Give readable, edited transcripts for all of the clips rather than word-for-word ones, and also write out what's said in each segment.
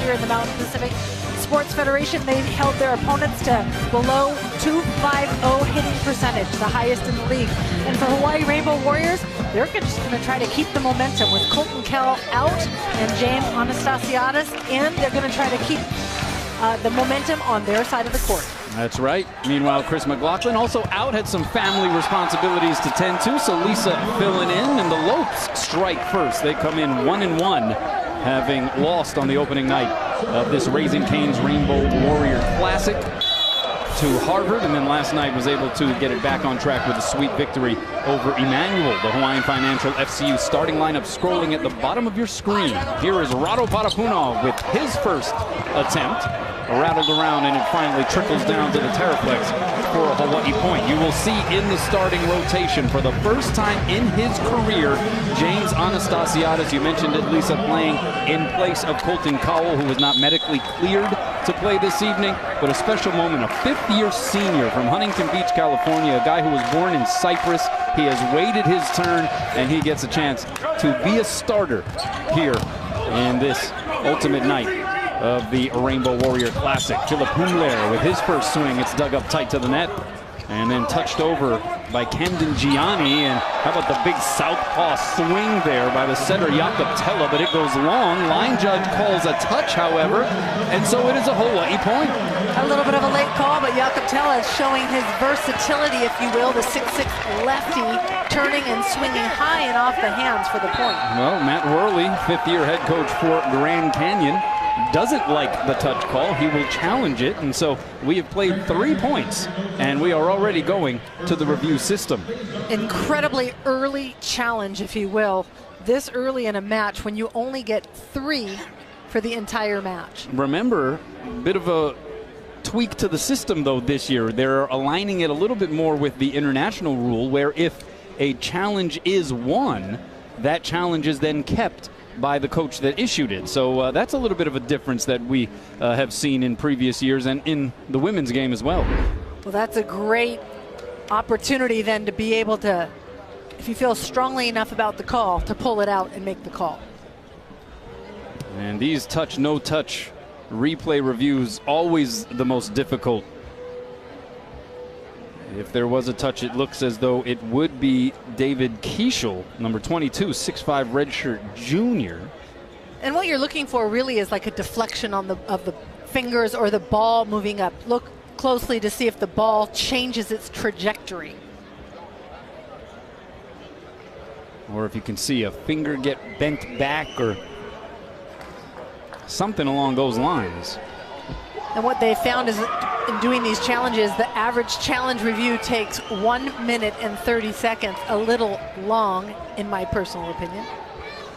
here in the Mountain Pacific Sports Federation. They held their opponents to below .250 hitting percentage, the highest in the league. And for Hawaii Rainbow Warriors, they're just going to try to keep the momentum with Colton Kell out and James Anastasiadis in. They're going to try to keep the momentum on their side of the court. That's right. Meanwhile, Chris McLaughlin also out, had some family responsibilities to tend to, so Lisa filling in, and the Lopes strike first. They come in 1-1, having lost on the opening night of this Raising Cane's Rainbow Warrior Classic to Harvard, and then last night was able to get it back on track with a sweet victory over Emmanuel, the Hawaiian Financial FCU starting lineup scrolling at the bottom of your screen. Here is Rado Parapunov with his first attempt. Rattled around, and it finally trickles down to the Terraplex for a Hawaii point. You will see in the starting rotation for the first time in his career, James Anastasiadis, you mentioned it, Lisa, playing in place of Colton Cowell, who was not medically cleared to play this evening, but a special moment, a fifth-year senior from Huntington Beach, California, a guy who was born in Cyprus. He has waited his turn, and he gets a chance to be a starter here in this ultimate night of the Rainbow Warrior Classic. Philip Humler with his first swing. It's dug up tight to the net and then touched over by Camden Gianni. And how about the big southpaw swing there by the setter Jakob Tella, but it goes long. Line judge calls a touch, however, and so it is a Hawaii point. A little bit of a late call, but Jakob Tella is showing his versatility, if you will, the 6'6" lefty, turning and swinging high and off the hands for the point. Well, Matt Worley, fifth-year head coach for Grand Canyon, doesn't like the touch call. He will challenge it, and so we have played 3 points, and we are already going to the review system. Incredibly early challenge, if you will, this early in a match when you only get 3 for the entire match. Remember, a bit of a tweak to the system, though, this year. They're aligning it a little bit more with the international rule, where if a challenge is won, that challenge is then kept by the coach that issued it. So that's a little bit of a difference that we have seen in previous years and in the women's game as well. Well, that's a great opportunity then to be able to, if you feel strongly enough about the call, to pull it out and make the call. And these touch, no touch replay reviews, always the most difficult. If there was a touch, it looks as though it would be David Kieshel, number 22, 6'5", redshirt junior. And what you're looking for really is like a deflection on of the fingers or the ball moving up. Look closely to see if the ball changes its trajectory. Or if you can see a finger get bent back or something along those lines. And what they found is in doing these challenges, the average challenge review takes 1 minute and 30 seconds, a little long in my personal opinion.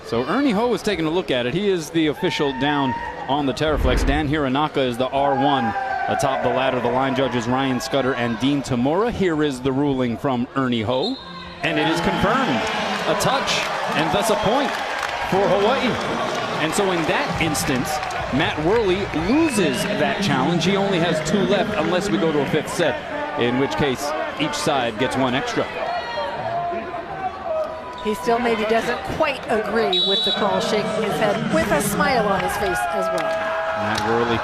So Ernie Ho is taking a look at it. He is the official down on the Terraflex. Dan Hironaka is the R1 atop the ladder. The line judges Ryan Scudder and Dean Tamura. Here is the ruling from Ernie Ho, and it is confirmed. A touch, and thus a point for Hawaii. And so in that instance, Matt Worley loses that challenge. He only has 2 left unless we go to a 5th set, in which case each side gets 1 extra. He still maybe doesn't quite agree with the call, shaking his head with a smile on his face as well. Matt Worley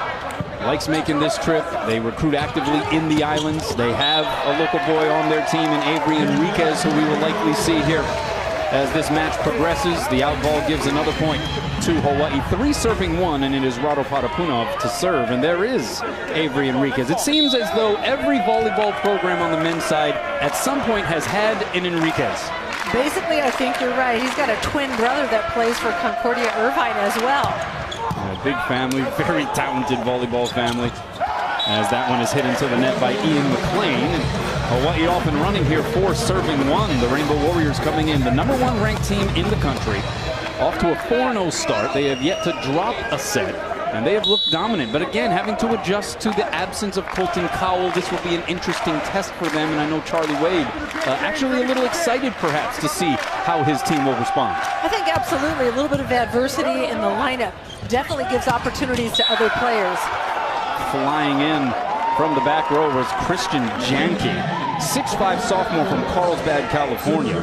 likes making this trip. They recruit actively in the islands. They have a local boy on their team in Avery Enriquez, who we will likely see here as this match progresses. The out ball gives another point to Hawaii. 3 serving 1, and it is Rado Parapunov to serve. And there is Avery Enriquez. It seems as though every volleyball program on the men's side at some point has had an Enriquez. Basically, I think you're right. He's got a twin brother that plays for Concordia Irvine as well. A big family, very talented volleyball family. As that one is hit into the net by Ian McLean. Hawaii off and running here, 4 serving 1. The Rainbow Warriors coming in, the #1 ranked team in the country. Off to a 4-0 start. They have yet to drop a set, and they have looked dominant. But again, having to adjust to the absence of Colton Cowell. This will be an interesting test for them, and I know Charlie Wade actually a little excited perhaps to see how his team will respond. I think absolutely. A little bit of adversity in the lineup definitely gives opportunities to other players. Flying in from the back row was Christian Janke, 6'5" sophomore from Carlsbad, California.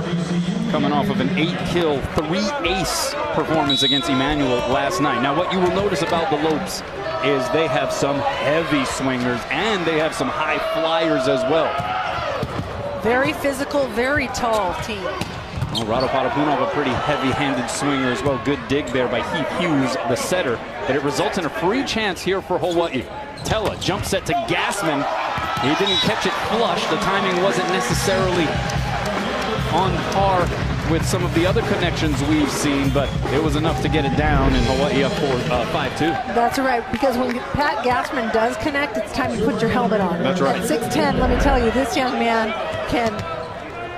coming off of an 8-kill, 3-ace performance against Emmanuel last night. Now, what you will notice about the Lopes is they have some heavy swingers and they have some high flyers as well. Very physical, very tall team. Well, Rado Patapunov, a pretty heavy-handed swinger as well. Good dig there by Heath Hughes, the setter. But it results in a free chance here for Hawaii. Tella, jump set to Gassman. He didn't catch it flush. The timing wasn't necessarily on par with some of the other connections we've seen, but it was enough to get it down, and Hawaii up for 5-2. That's right, because when Pat Gassman does connect, it's time to put your helmet on. That's right. At 6'10", let me tell you, this young man can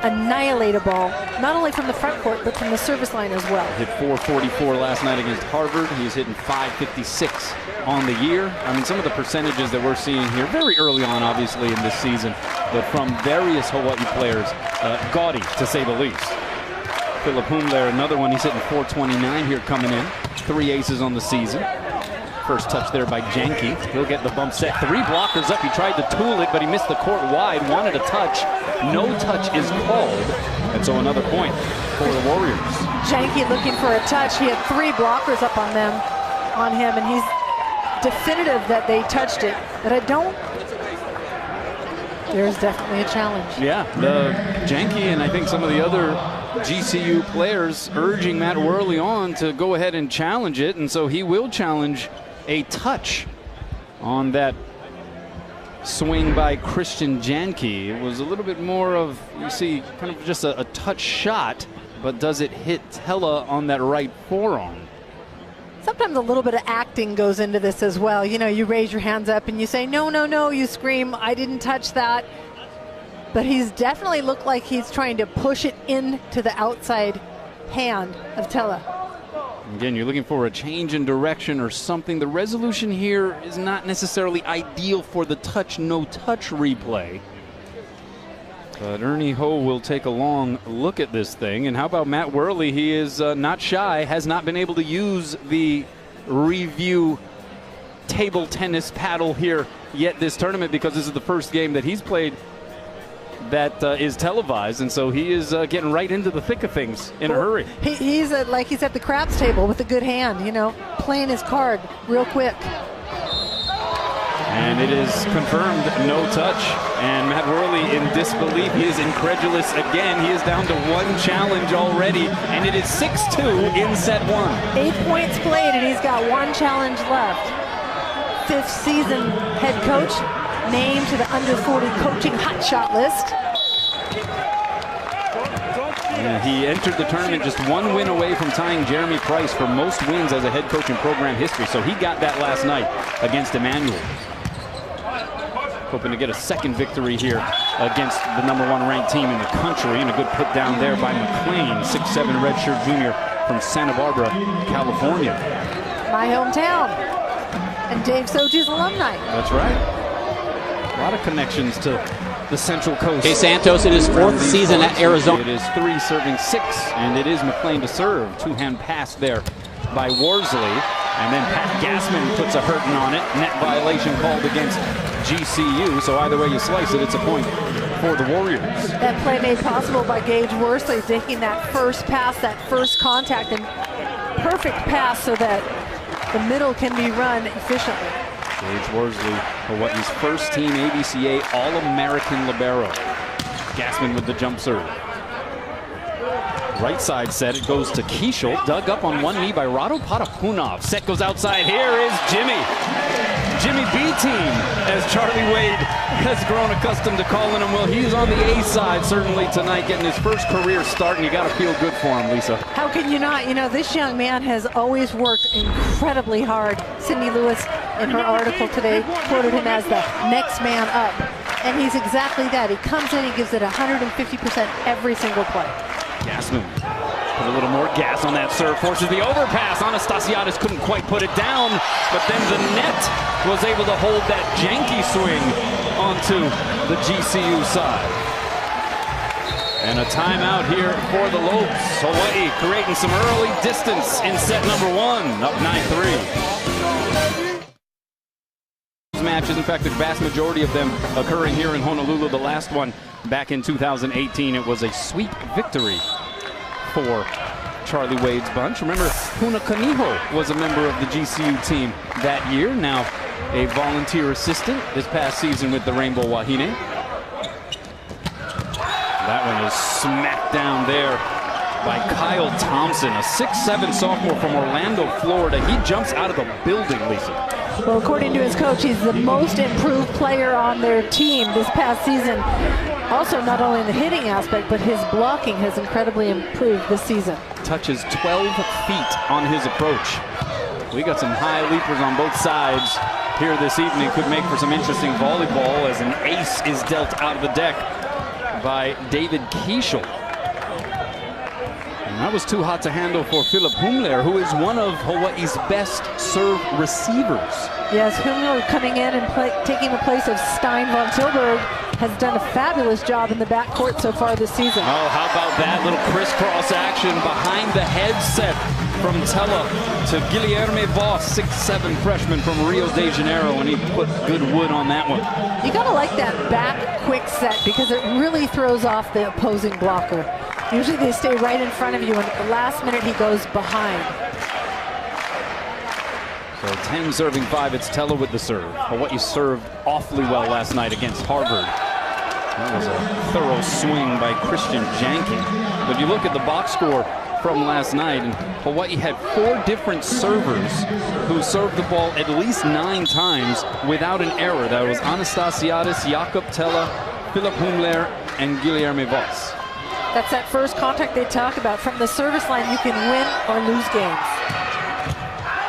annihilate a ball, not only from the front court, but from the service line as well. Hit 444 last night against Harvard. He's hitting 556 on the year. I mean, some of the percentages that we're seeing here, very early on, obviously, in this season, but from various Hawaii players, gaudy, to say the least. Philip Humler, another one, he's hitting 429 here coming in. 3 aces on the season. First touch there by Janke. He'll get the bump set. 3 blockers up. He tried to tool it, but he missed the court wide. Wanted a touch. No touch is called. And so another point for the Warriors. Janke looking for a touch. He had 3 blockers up on him, and he's definitive that they touched it. But I don't. There's definitely a challenge. Yeah, the Janke and I think some of the other GCU players urging Matt Worley on to go ahead and challenge it, and so he will challenge a touch on that swing by Christian Janke. It was a little bit more of, you see, kind of just a touch shot, but does it hit Tella on that right forearm? Sometimes a little bit of acting goes into this as well. You know, you raise your hands up and you say, no, no, no, you scream, I didn't touch that. But he's definitely looked like he's trying to push it into the outside hand of Tella. Again, you're looking for a change in direction or something. The resolution here is not necessarily ideal for the touch, no touch replay. But Ernie Ho will take a long look at this thing. And how about Matt Worley? He is not shy, has not been able to use the review table tennis paddle here yet this tournament, because this is the first game that he's played that is televised, and so he is getting right into the thick of things in a hurry. He's like he's at the craps table with a good hand, you know, playing his card real quick. And it is confirmed, no touch. And Matt Worley in disbelief. He is incredulous again. He is down to 1 challenge already, and it is 6-2 in set 1. 8 points played, and he's got 1 challenge left. 5th season head coach, named to the under 40 coaching hotshot list. And he entered the tournament just 1 win away from tying Jeremy Price for most wins as a head coach in program history. So he got that last night against Emmanuel. Hoping to get a 2nd victory here against the #1 ranked team in the country. And a good put down there by McLean, 6'7" redshirt junior from Santa Barbara, California. My hometown. And Dave Soji's alumni. That's right. A lot of connections to the Central Coast. Jay Santos in his 4th season at Arizona. It is 3 serving 6, and it is McLean to serve. 2-hand pass there by Worsley. And then Pat Gassman puts a hurting on it. Net violation called against GCU. So either way you slice it, it's a point for the Warriors. That play made possible by Gage Worsley taking that first pass, that first contact, and perfect pass so that the middle can be run efficiently. Gage Worsley, Hawaii's first team ABCA All-American libero. Gassman with the jump serve. Right side set, it goes to Keishel, dug up on 1 knee by Rado Patapunov. Set goes outside, here is Jimmy. Jimmy B-team, as Charlie Wade has grown accustomed to calling him. Well, he's on the A side certainly tonight, getting his first career start, and you got to feel good for him, Lisa. How can you not? You know, this young man has always worked incredibly hard. Cindy Lewis, in her article today, quoted him as the next man up. And he's exactly that. He comes in, he gives it 150% every single play. Gassman put a little more gas on that serve, forces the overpass. Anastasiadis couldn't quite put it down, but then the net was able to hold that janky swing onto the GCU side. And a timeout here for the Lopes. Hawaii creating some early distance in set #1, up 9-3. Matches, in fact, the vast majority of them occurring here in Honolulu. The last one back in 2018, it was a sweep victory for Charlie Wade's bunch. Remember, Huna Kaniho was a member of the GCU team that year, now a volunteer assistant this past season with the Rainbow Wahine. That one is smacked down there by Kyle Thompson, a 6'7" sophomore from Orlando, Florida. He jumps out of the building, Lisa. Well, according to his coach, he's the most improved player on their team this past season. Also, not only in the hitting aspect, but his blocking has incredibly improved this season. Touches 12 feet on his approach. We got some high leapers on both sides here this evening. Could make for some interesting volleyball as an ace is dealt out of the deck by David Kieshel. And that was too hot to handle for Philip Humler, who is one of Hawaii's best serve receivers. Yes, Humler coming in and taking the place of Stein von Tilburg has done a fabulous job in the backcourt so far this season. Oh, how about that little crisscross action behind the headset from Tella to Guilherme Voss, 6'7" freshman from Rio de Janeiro, and he put good wood on that one. You gotta like that back quick set because it really throws off the opposing blocker. Usually they stay right in front of you, and at the last minute he goes behind. So 10 serving 5, it's Tella with the serve. Hawaii served awfully well last night against Harvard. That was a thorough swing by Christian Janke. But you look at the box score from last night, and Hawaii had 4 different servers who served the ball at least 9 times without an error. That was Anastasiadis, Jakob Tella, Philip Humler, and Guilherme Voss. That's that first contact they talk about. From the service line, you can win or lose games.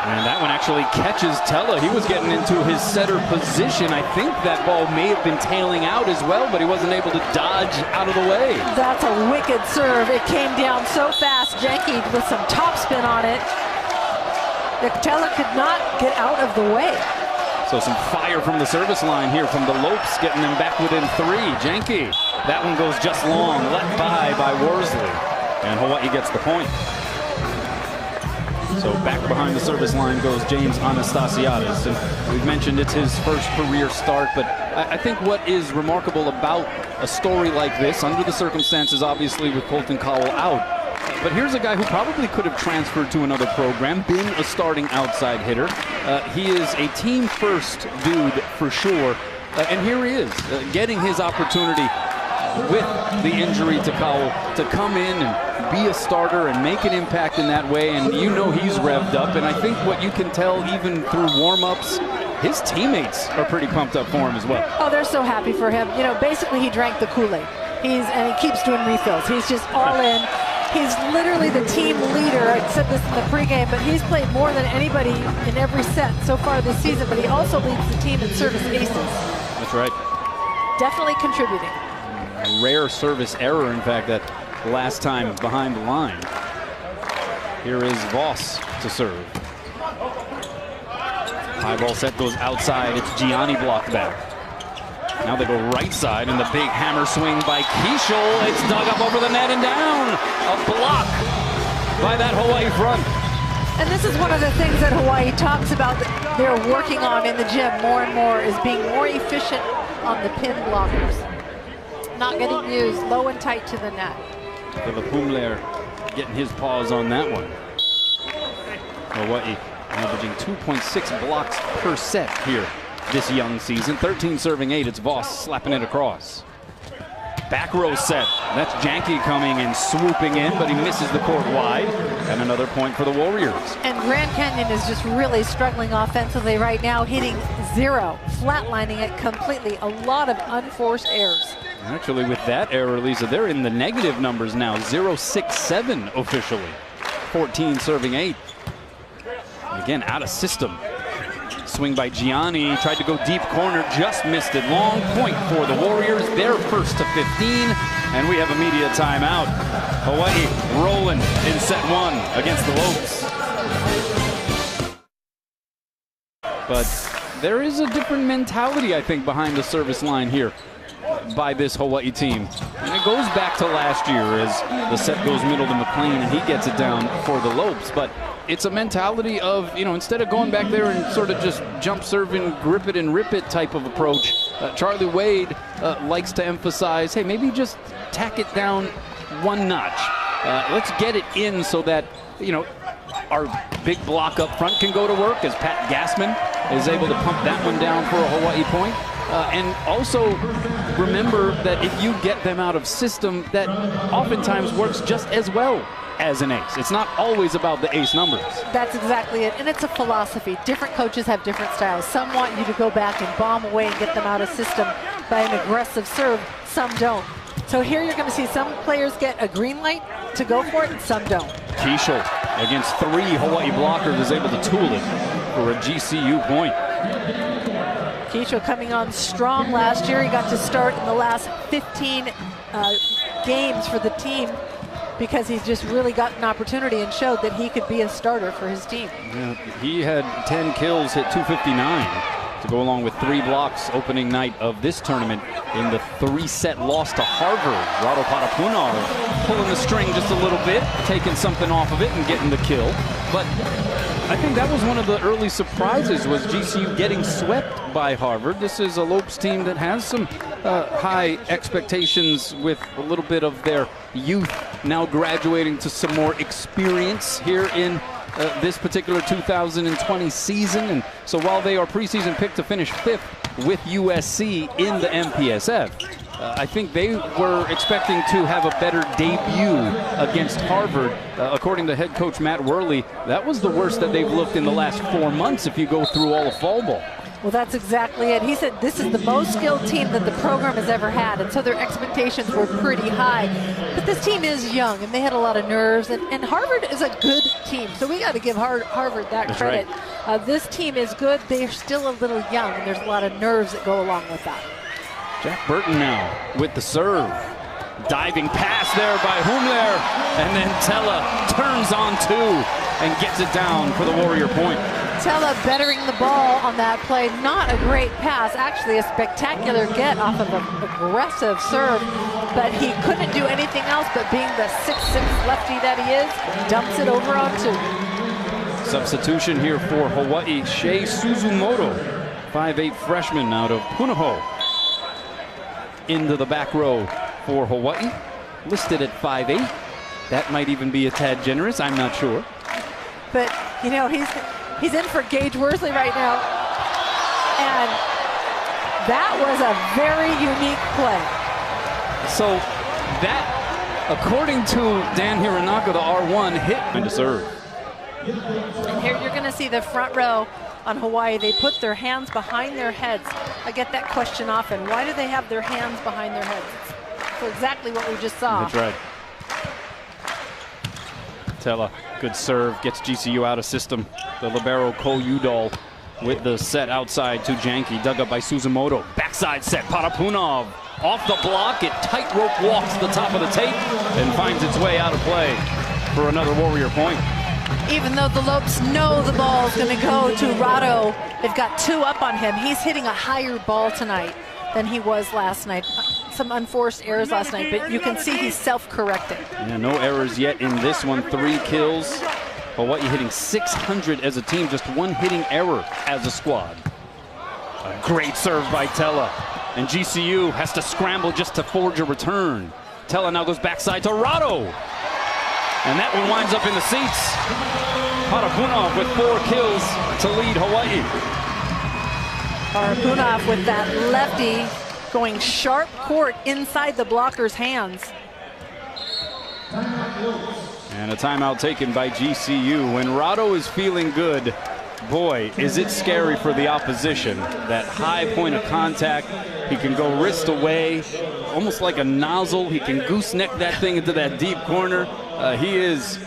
And that one actually catches Tella. He was getting into his setter position. I think that ball may have been tailing out as well, but he wasn't able to dodge out of the way. That's a wicked serve. It came down so fast. Janke with some topspin on it. Tella could not get out of the way. So some fire from the service line here from the Lopes, getting them back within 3. Janke, that one goes just long, let by Worsley. And Hawaii gets the point. So back behind the service line goes James Anastasiadis. And we've mentioned it's his first career start, but I think what is remarkable about a story like this, under the circumstances obviously with Colton Cowell out, but here's a guy who probably could have transferred to another program, been a starting outside hitter. He is a team first dude for sure. And here he is, getting his opportunity with the injury to Cowell to come in and be a starter and make an impact in that way. And you know he's revved up. And I think what you can tell even through warm-ups, his teammates are pretty pumped up for him as well. Oh, they're so happy for him. You know, basically he drank the Kool-Aid. And he keeps doing refills. He's just all in. He's literally the team leader. I said this in the pregame, but he's played more than anybody in every set so far this season, but he also leads the team in service aces. That's right. Definitely contributing. A rare service error, in fact, that last time behind the line. Here is Voss to serve. High ball set goes outside. It's Gianni blocked back. Now they go right side, and the big hammer swing by Kieshel. It's dug up over the net and down. A block by that Hawaii front. And this is one of the things that Hawaii talks about that they're working on in the gym more and more, is being more efficient on the pin blockers. Not getting used low and tight to the net. Philip Humler getting his paws on that one. Hawaii averaging 2.6 blocks per set here this young season. 13 serving 8. It's Voss slapping it across. Back row set. That's Janke coming and swooping in, but he misses the court wide. And another point for the Warriors. And Grand Canyon is just really struggling offensively right now, hitting 0, flatlining it completely. A lot of unforced errors. Actually, with that error, Lisa, they're in the negative numbers now. 0-6-7 officially. 14 serving 8. And again, out of system. Swing by Gianni, tried to go deep corner, just missed it. Long point for the Warriors. They're first to 15, and we have a media timeout. Hawaii rolling in set 1 against the Lopes. But there is a different mentality, I think, behind the service line here by this Hawaii team. And it goes back to last year as the set goes middle to McLean and he gets it down for the Lopes. But it's a mentality of, you know, instead of going back there and sort of just jump serving, grip it and rip it type of approach, Charlie Wade likes to emphasize, hey, maybe just tack it down 1 notch. let's get it in so that, you know, our big block up front can go to work as Pat Gassman is able to pump that one down for a Hawaii point. And also remember that if you get them out of system, that oftentimes works just as well as an ace. It's not always about the ace numbers. That's exactly it, and it's a philosophy. Different coaches have different styles. Some want you to go back and bomb away and get them out of system by an aggressive serve. Some don't. So here you're going to see some players get a green light to go for it, and some don't. Keishel against 3 Hawaii blockers is able to tool it for a GCU point. Keishel coming on strong last year. He got to start in the last 15 games for the team because he's just really got an opportunity and showed that he could be a starter for his team. Yeah, he had 10 kills, hit 259 to go along with 3 blocks opening night of this tournament in the 3-set loss to Harvard. Rado Parapunov pulling the string just a little bit, taking something off of it and getting the kill. But I think that was one of the early surprises, was GCU getting swept by Harvard. This is a Lopes team that has some high expectations with a little bit of their youth now graduating to some more experience here in this particular 2020 season. And so while they are preseason picked to finish 5th with USC in the MPSF, I think they were expecting to have a better debut against Harvard. According to head coach Matt Worley, that was the worst that they've looked in the last 4 months if you go through all of fall ball. Well, that's exactly it. He said this is the most skilled team that the program has ever had, and so their expectations were pretty high. But this team is young, and they had a lot of nerves, and Harvard is a good team, so we got to give Harvard that That's credit. Right. This team is good. They're still a little young, and there's a lot of nerves that go along with that. Jack Burton now with the serve. Diving pass there by Humler, and then Tella turns on 2 and gets it down for the Warrior point. Tella bettering the ball on that play. Not a great pass, actually a spectacular get off of an aggressive serve, but he couldn't do anything else but being the 6'6" lefty that he is, dumps it over on 2. Substitution here for Hawaii, Shea Suzumoto, 5'8" freshman out of Punahou, into the back row for Hawaii, listed at 5'8". That might even be a tad generous, I'm not sure. But, you know, he's in for Gage Worsley right now, and that was a very unique play. So that, according to Dan Hironaka, the R1 hit and to serve. And here you're going to see the front row on Hawaii. They put their hands behind their heads. I get that question often. Why do they have their hands behind their heads? So exactly what we just saw. That's right. Tella, good serve, gets GCU out of system. The libero Ko Udall with the set outside to Janke, dug up by Suzumoto. Backside set, Parapunov off the block. It tightrope walks the top of the tape and finds its way out of play for another Warrior point. Even though the Lopes know the ball is going to go to Rado, they've got 2 up on him. He's hitting a higher ball tonight than he was last night. Some unforced errors last night, but you can see he's self-correcting. Yeah, no errors yet in this one. 3 kills. Hawaii hitting 600 as a team, just 1 hitting error as a squad. A great serve by Tella, and GCU has to scramble just to forge a return. Tella now goes backside to Rado, and that one winds up in the seats. Parapunov with 4 kills to lead Hawaii. Parapunov with that lefty going sharp court inside the blocker's hands. And a timeout taken by GCU. When Rado is feeling good, boy, is it scary for the opposition. That high point of contact, he can go wrist away, almost like a nozzle. He can gooseneck that thing into that deep corner. He is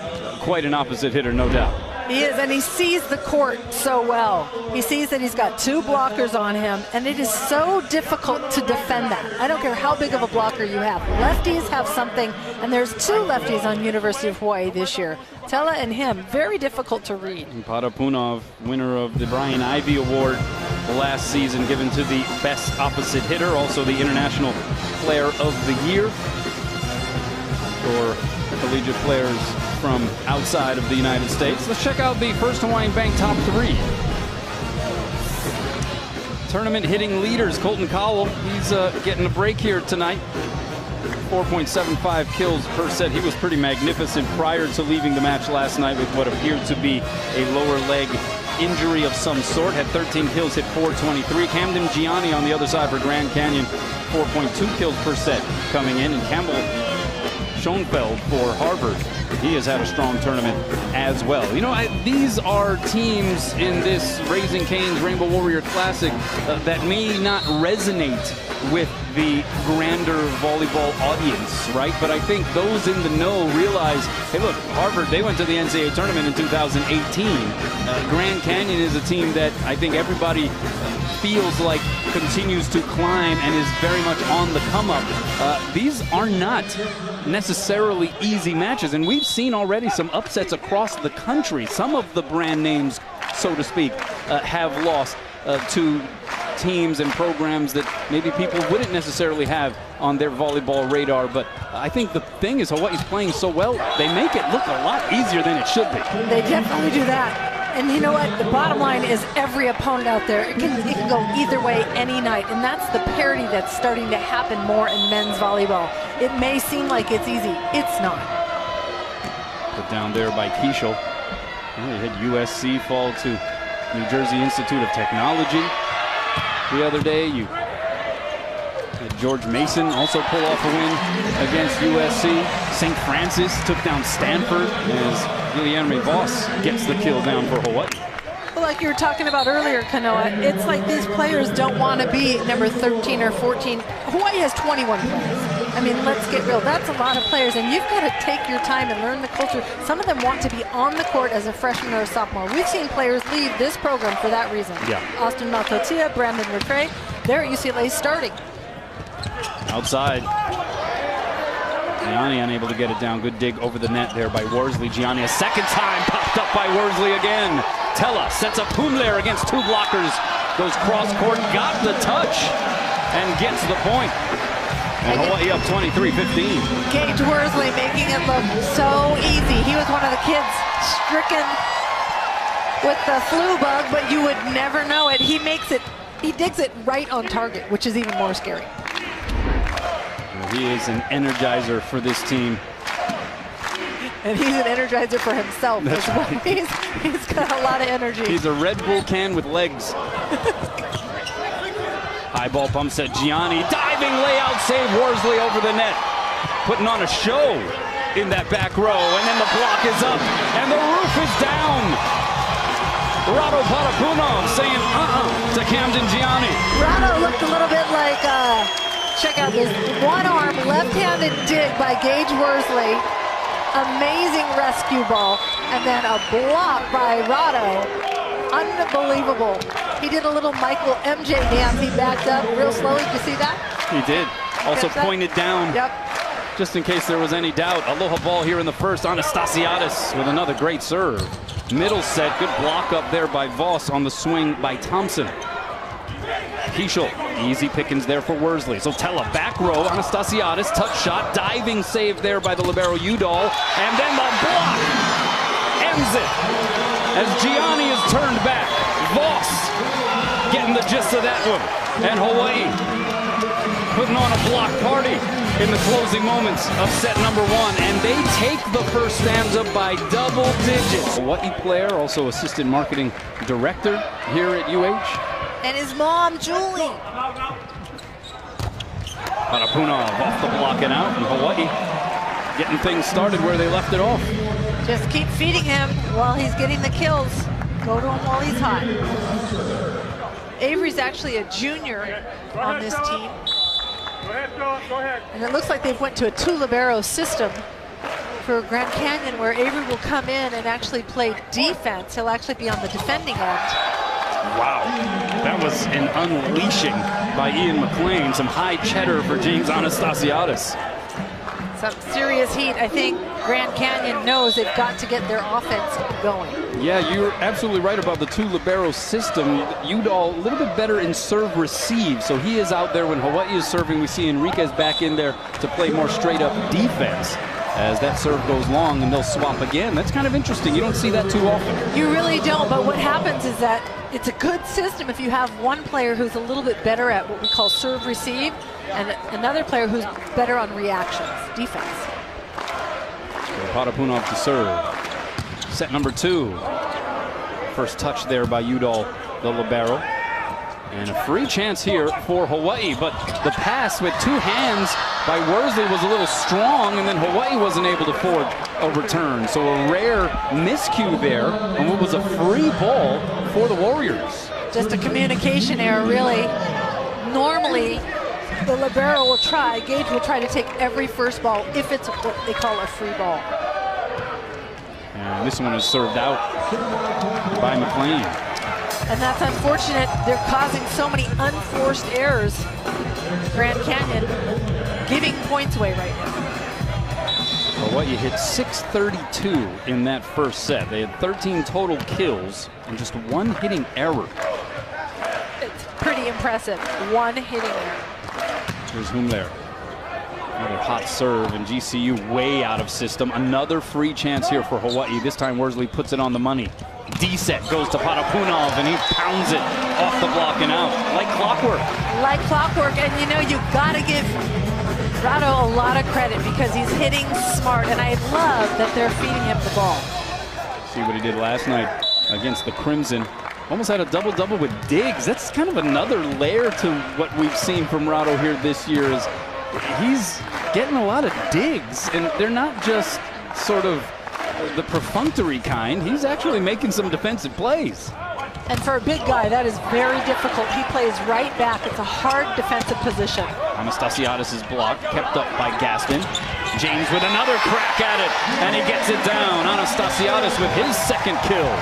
quite an opposite hitter, no doubt. He is, and he sees the court so well. He sees that he's got 2 blockers on him, and it is so difficult to defend that. I don't care how big of a blocker you have. Lefties have something, and there's 2 lefties on University of Hawaii this year. Tella and him, very difficult to read. Parapunov, winner of the Brian Ivey Award last season, given to the best opposite hitter, also the International Player of the Year for collegiate players from outside of the United States. Let's check out the First Hawaiian Bank top 3. Tournament hitting leaders, Colton Cowell. He's getting a break here tonight 4.75 kills per set. He was pretty magnificent prior to leaving the match last night with what appeared to be a lower leg injury of some sort. Had 13 kills, hit 423. Camden Gianni on the other side for Grand Canyon, 4.2 kills per set coming in. And Campbell Schoenfeld for Harvard, he has had a strong tournament as well. You know, these are teams in this Raising Cane's Rainbow Warrior Classic that may not resonate with the grander volleyball audience, right? But I think those in the know realize, hey, look, Harvard, they went to the NCAA tournament in 2018. Grand Canyon is a team that I think everybody feels like continues to climb and is very much on the come up. These are not necessarily easy matches, and we've seen already some upsets across the country. Some of the brand names, so to speak, have lost to teams and programs that maybe people wouldn't necessarily have on their volleyball radar. But I think the thing is, Hawaii's playing so well, they make it look a lot easier than it should be. They definitely do that. And you know what? The bottom line is every opponent out there, it can go either way any night. And that's the parity that's starting to happen more in men's volleyball. It may seem like it's easy. It's not. Put down there by Kieshel. Well, you had USC fall to New Jersey Institute of Technology the other day. You had George Mason also pull off a win against USC. St. Francis took down Stanford as Guilherme Voss gets the kill down for Hawaii. Well, like you were talking about earlier, Kanoa, it's like these players don't want to be number 13 or 14. Hawaii has 21 players. I mean, let's get real. That's a lot of players, and you've got to take your time and learn the culture. Some of them want to be on the court as a freshman or a sophomore. We've seen players leave this program for that reason. Yeah. Austin Matotia, Brandon McCray, they're at UCLA starting. Outside. Gianni unable to get it down. Good dig over the net there by Worsley. Gianni a second time popped up by Worsley again. Tella sets up Humler against two blockers. Goes cross court, got the touch, and gets the point. And Hawaii up 23-15. Gage Worsley making it look so easy. He was one of the kids stricken with the flu bug, but you would never know it. He makes it, he digs it right on target, which is even more scary. He is an energizer for this team. And he's an energizer for himself. That's right. He's got a lot of energy. He's a Red Bull can with legs. High ball pump set, Gianni. Diving layout save, Worsley over the net. Putting on a show in that back row. And then the block is up. And the roof is down. Rado Parapunov saying to Camden Gianni. Rado looked a little bit like, check out this one-arm left-handed dig by Gage Worsley. Amazing rescue ball. And then a block by Rado. Unbelievable. He did a little Michael MJ dance. He backed up real slowly. Did you see that? He did. Also pointed down. Yep. Just in case there was any doubt. Aloha ball here in the first. Anastasiadis with another great serve. Middle set. Good block up there by Voss on the swing by Thompson. Kieshel, easy pickings there for Worsley. So Tella, back row, Anastasiadis, touch shot, diving save there by the libero Udall, and then the block ends it as Gianni is turned back. Voss getting the gist of that one, and Hawaii putting on a block party in the closing moments of set number one, and they take the first stanza by double digits. Hawaii player, also assistant marketing director here at UH. And his mom, Julie. Parapunov off the block and out, and Hawaii getting things started where they left it off. Just keep feeding him while he's getting the kills. Go to him while he's hot. Avery's actually a junior on this team. Go ahead. And it looks like they've went to a two libero system for Grand Canyon, where Avery will come in and actually play defense. He'll actually be on the defending end. Wow, that was an unleashing by Ian McLean. Some high cheddar for James Anastasiadis. Some serious heat. I think Grand Canyon knows they've got to get their offense going. Yeah, you're absolutely right about the two libero system. Udall a little bit better in serve receive, so he is out there when Hawaii is serving. We see Enriquez back in there to play more straight up defense. as that serve goes long and they'll swap again. That's kind of interesting. You don't see that too often. You really don't, but what happens is that it's a good system if you have one player who's a little bit better at what we call serve receive and another player who's better on reactions, defense. Potapunov to serve. Set number 2. First touch there by Udall, the libero. And a free chance here for Hawaii, but the pass with 2 hands by Worsley was a little strong, and then Hawaii wasn't able to forward a return. So a rare miscue there on what was a free ball for the Warriors. Just a communication error, really. Normally, the libero will try, Gage will try to take every first ball if it's what they call a free ball. And this one is served out by McLean. And that's unfortunate. They're causing so many unforced errors. Grand Canyon giving points away right now. Hawaii hit 632 in that first set. They had 13 total kills and just 1 hitting error. It's pretty impressive. 1 hitting error. Here's Humler. Another hot serve, and GCU way out of system. Another free chance here for Hawaii. This time Worsley puts it on the money. D-set goes to Potapunov, and he pounds it off the block and out. Like clockwork. Like clockwork, and you know, you've got to give Rado a lot of credit because he's hitting smart, and I love that they're feeding him the ball. See what he did last night against the Crimson. Almost had a double-double with digs. That's kind of another layer to what we've seen from Rado here this year. Is he's getting a lot of digs, and they're not just sort of the perfunctory kind. He's actually making some defensive plays. And for a big guy, that is very difficult. He plays right back. It's a hard defensive position. Anastasiadis' block kept up by Gaston. James with another crack at it, and he gets it down. Anastasiadis with his 2nd kill.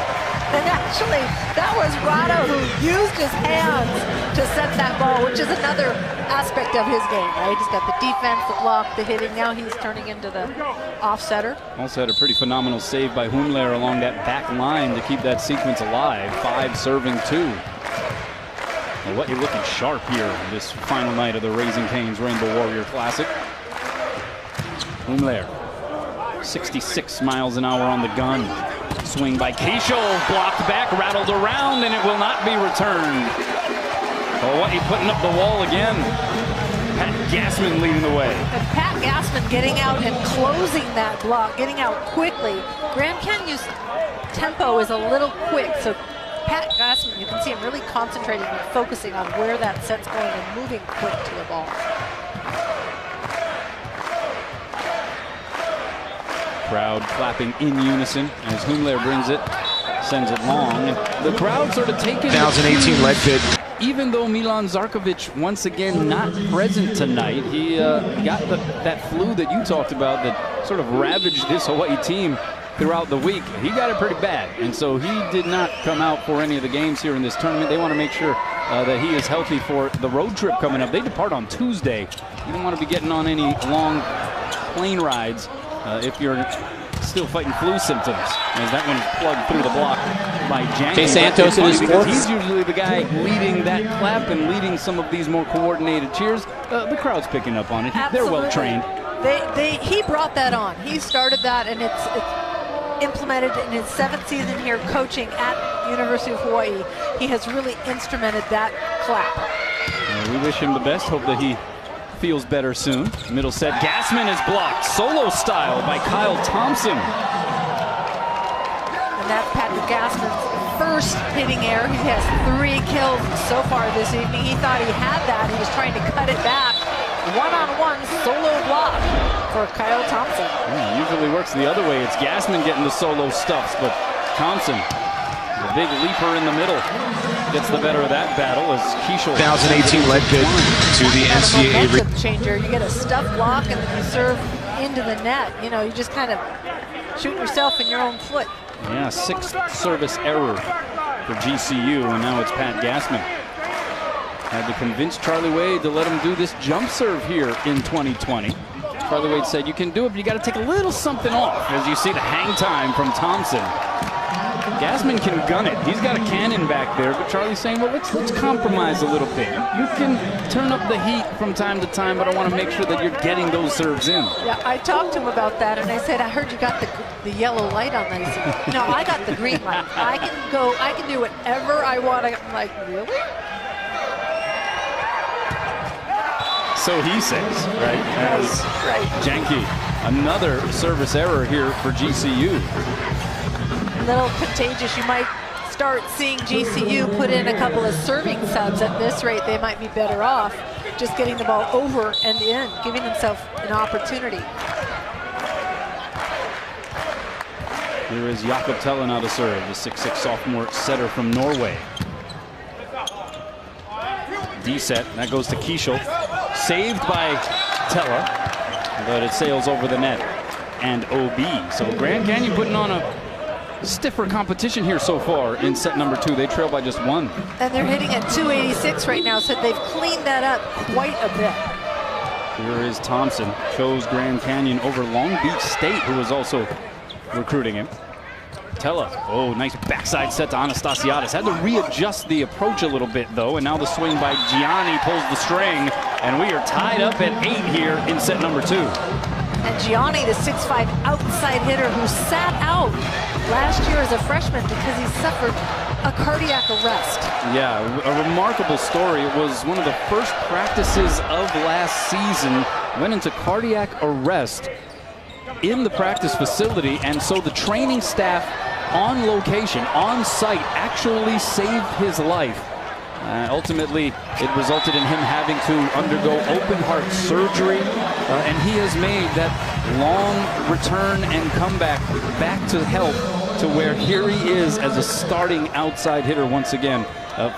And actually, that was Rado who used his hands to set that ball, which is another aspect of his game, right? He's got the defense, the block, the hitting. Now he's turning into the off-setter. Also had a pretty phenomenal save by Humler along that back line to keep that sequence alive. 5 serving 2. Well, what you're looking sharp here this final night of the Raising Cane's Rainbow Warrior Classic. Humler, 66 miles an hour on the gun. Swing by Keisho, blocked back, rattled around, and it will not be returned. Hawaii putting up the wall again. Pat Gassman leading the way. And Pat Gassman getting out and closing that block, getting out quickly. Grand Canyon's tempo is a little quick, so Pat Gassman, you can see him really concentrating and focusing on where that set's going and moving quick to the ball. Crowd clapping in unison as Humler brings it, sends it long. And the crowd sort of taking 2018 lead pit. Even though Milan Zarkovic once again not present tonight, he got that flu that you talked about that sort of ravaged this Hawaii team throughout the week. He got it pretty bad, and so he did not come out for any of the games here in this tournament. They want to make sure that he is healthy for the road trip coming up. They depart on Tuesday. You don't want to be getting on any long plane rides if you're still fighting flu symptoms, as that one is plugged through the block by Jang. Jay Santos in his 4th. He's usually the guy leading that clap and leading some of these more coordinated cheers. The crowd's picking up on it. They're well trained. He brought that on. He started that, and it's implemented in his 7th season here coaching at University of Hawaii. He has really instrumented that clap. We wish him the best. Hope that he feels better soon. Middle set, Gassman is blocked, solo style by Kyle Thompson. And that's Patrick Gassman's first hitting error. He has 3 kills so far this evening. He thought he had that. He was trying to cut it back. One-on-one solo block for Kyle Thompson. Usually works the other way. It's Gassman getting the solo stuffs, but Thompson, the big leaper in the middle, gets the better of that battle as Keishel. 2018 lead pit to the NCAA. Momentum changer. You get a stuff block and then you serve into the net. You know, you just kind of shoot yourself in your own foot. Yeah, 6th service error for GCU, and now it's Pat Gassman. Had to convince Charlie Wade to let him do this jump serve here in 2020. Charlie Wade said, you can do it, but you got to take a little something off, as you see the hang time from Thompson. Gassman can gun it. He's got a cannon back there, but Charlie's saying, well, let's compromise a little bit. You can turn up the heat from time to time, but I want to make sure that you're getting those serves in. Yeah, I talked to him about that, and I said, I heard you got the yellow light on that. He said, no, I got the green light. I can do whatever I want. I'm like, really? So he says, right? As Janky, another service error here for GCU. A little contagious. You might start seeing GCU put in a couple of serving subs. At this rate, they might be better off just getting the ball over and in, giving themselves an opportunity. Here is Jakob Tella now to serve, the 6'6" sophomore setter from Norway. D-set, that goes to Kiesel. Saved by Tella, but it sails over the net and OB. So Grand Canyon putting on a stiffer competition here so far in set number 2. They trail by just 1. And they're hitting at 286 right now, so they've cleaned that up quite a bit. Here is Thompson, chose Grand Canyon over Long Beach State, who was also recruiting him. Tella, oh, nice backside set to Anastasiadis. Had to readjust the approach a little bit, though, and now the swing by Gianni pulls the string, and we are tied up at 8 here in set number 2. And Gianni, the 6'5" outside hitter who sat out last year as a freshman because he suffered a cardiac arrest. Yeah, a remarkable story. It was one of the first practices of last season. Went into cardiac arrest in the practice facility, and so the training staff on location, on site, actually saved his life. Ultimately, it resulted in him having to undergo open heart surgery, and he has made that long return and comeback back to health, to where here he is as a starting outside hitter once again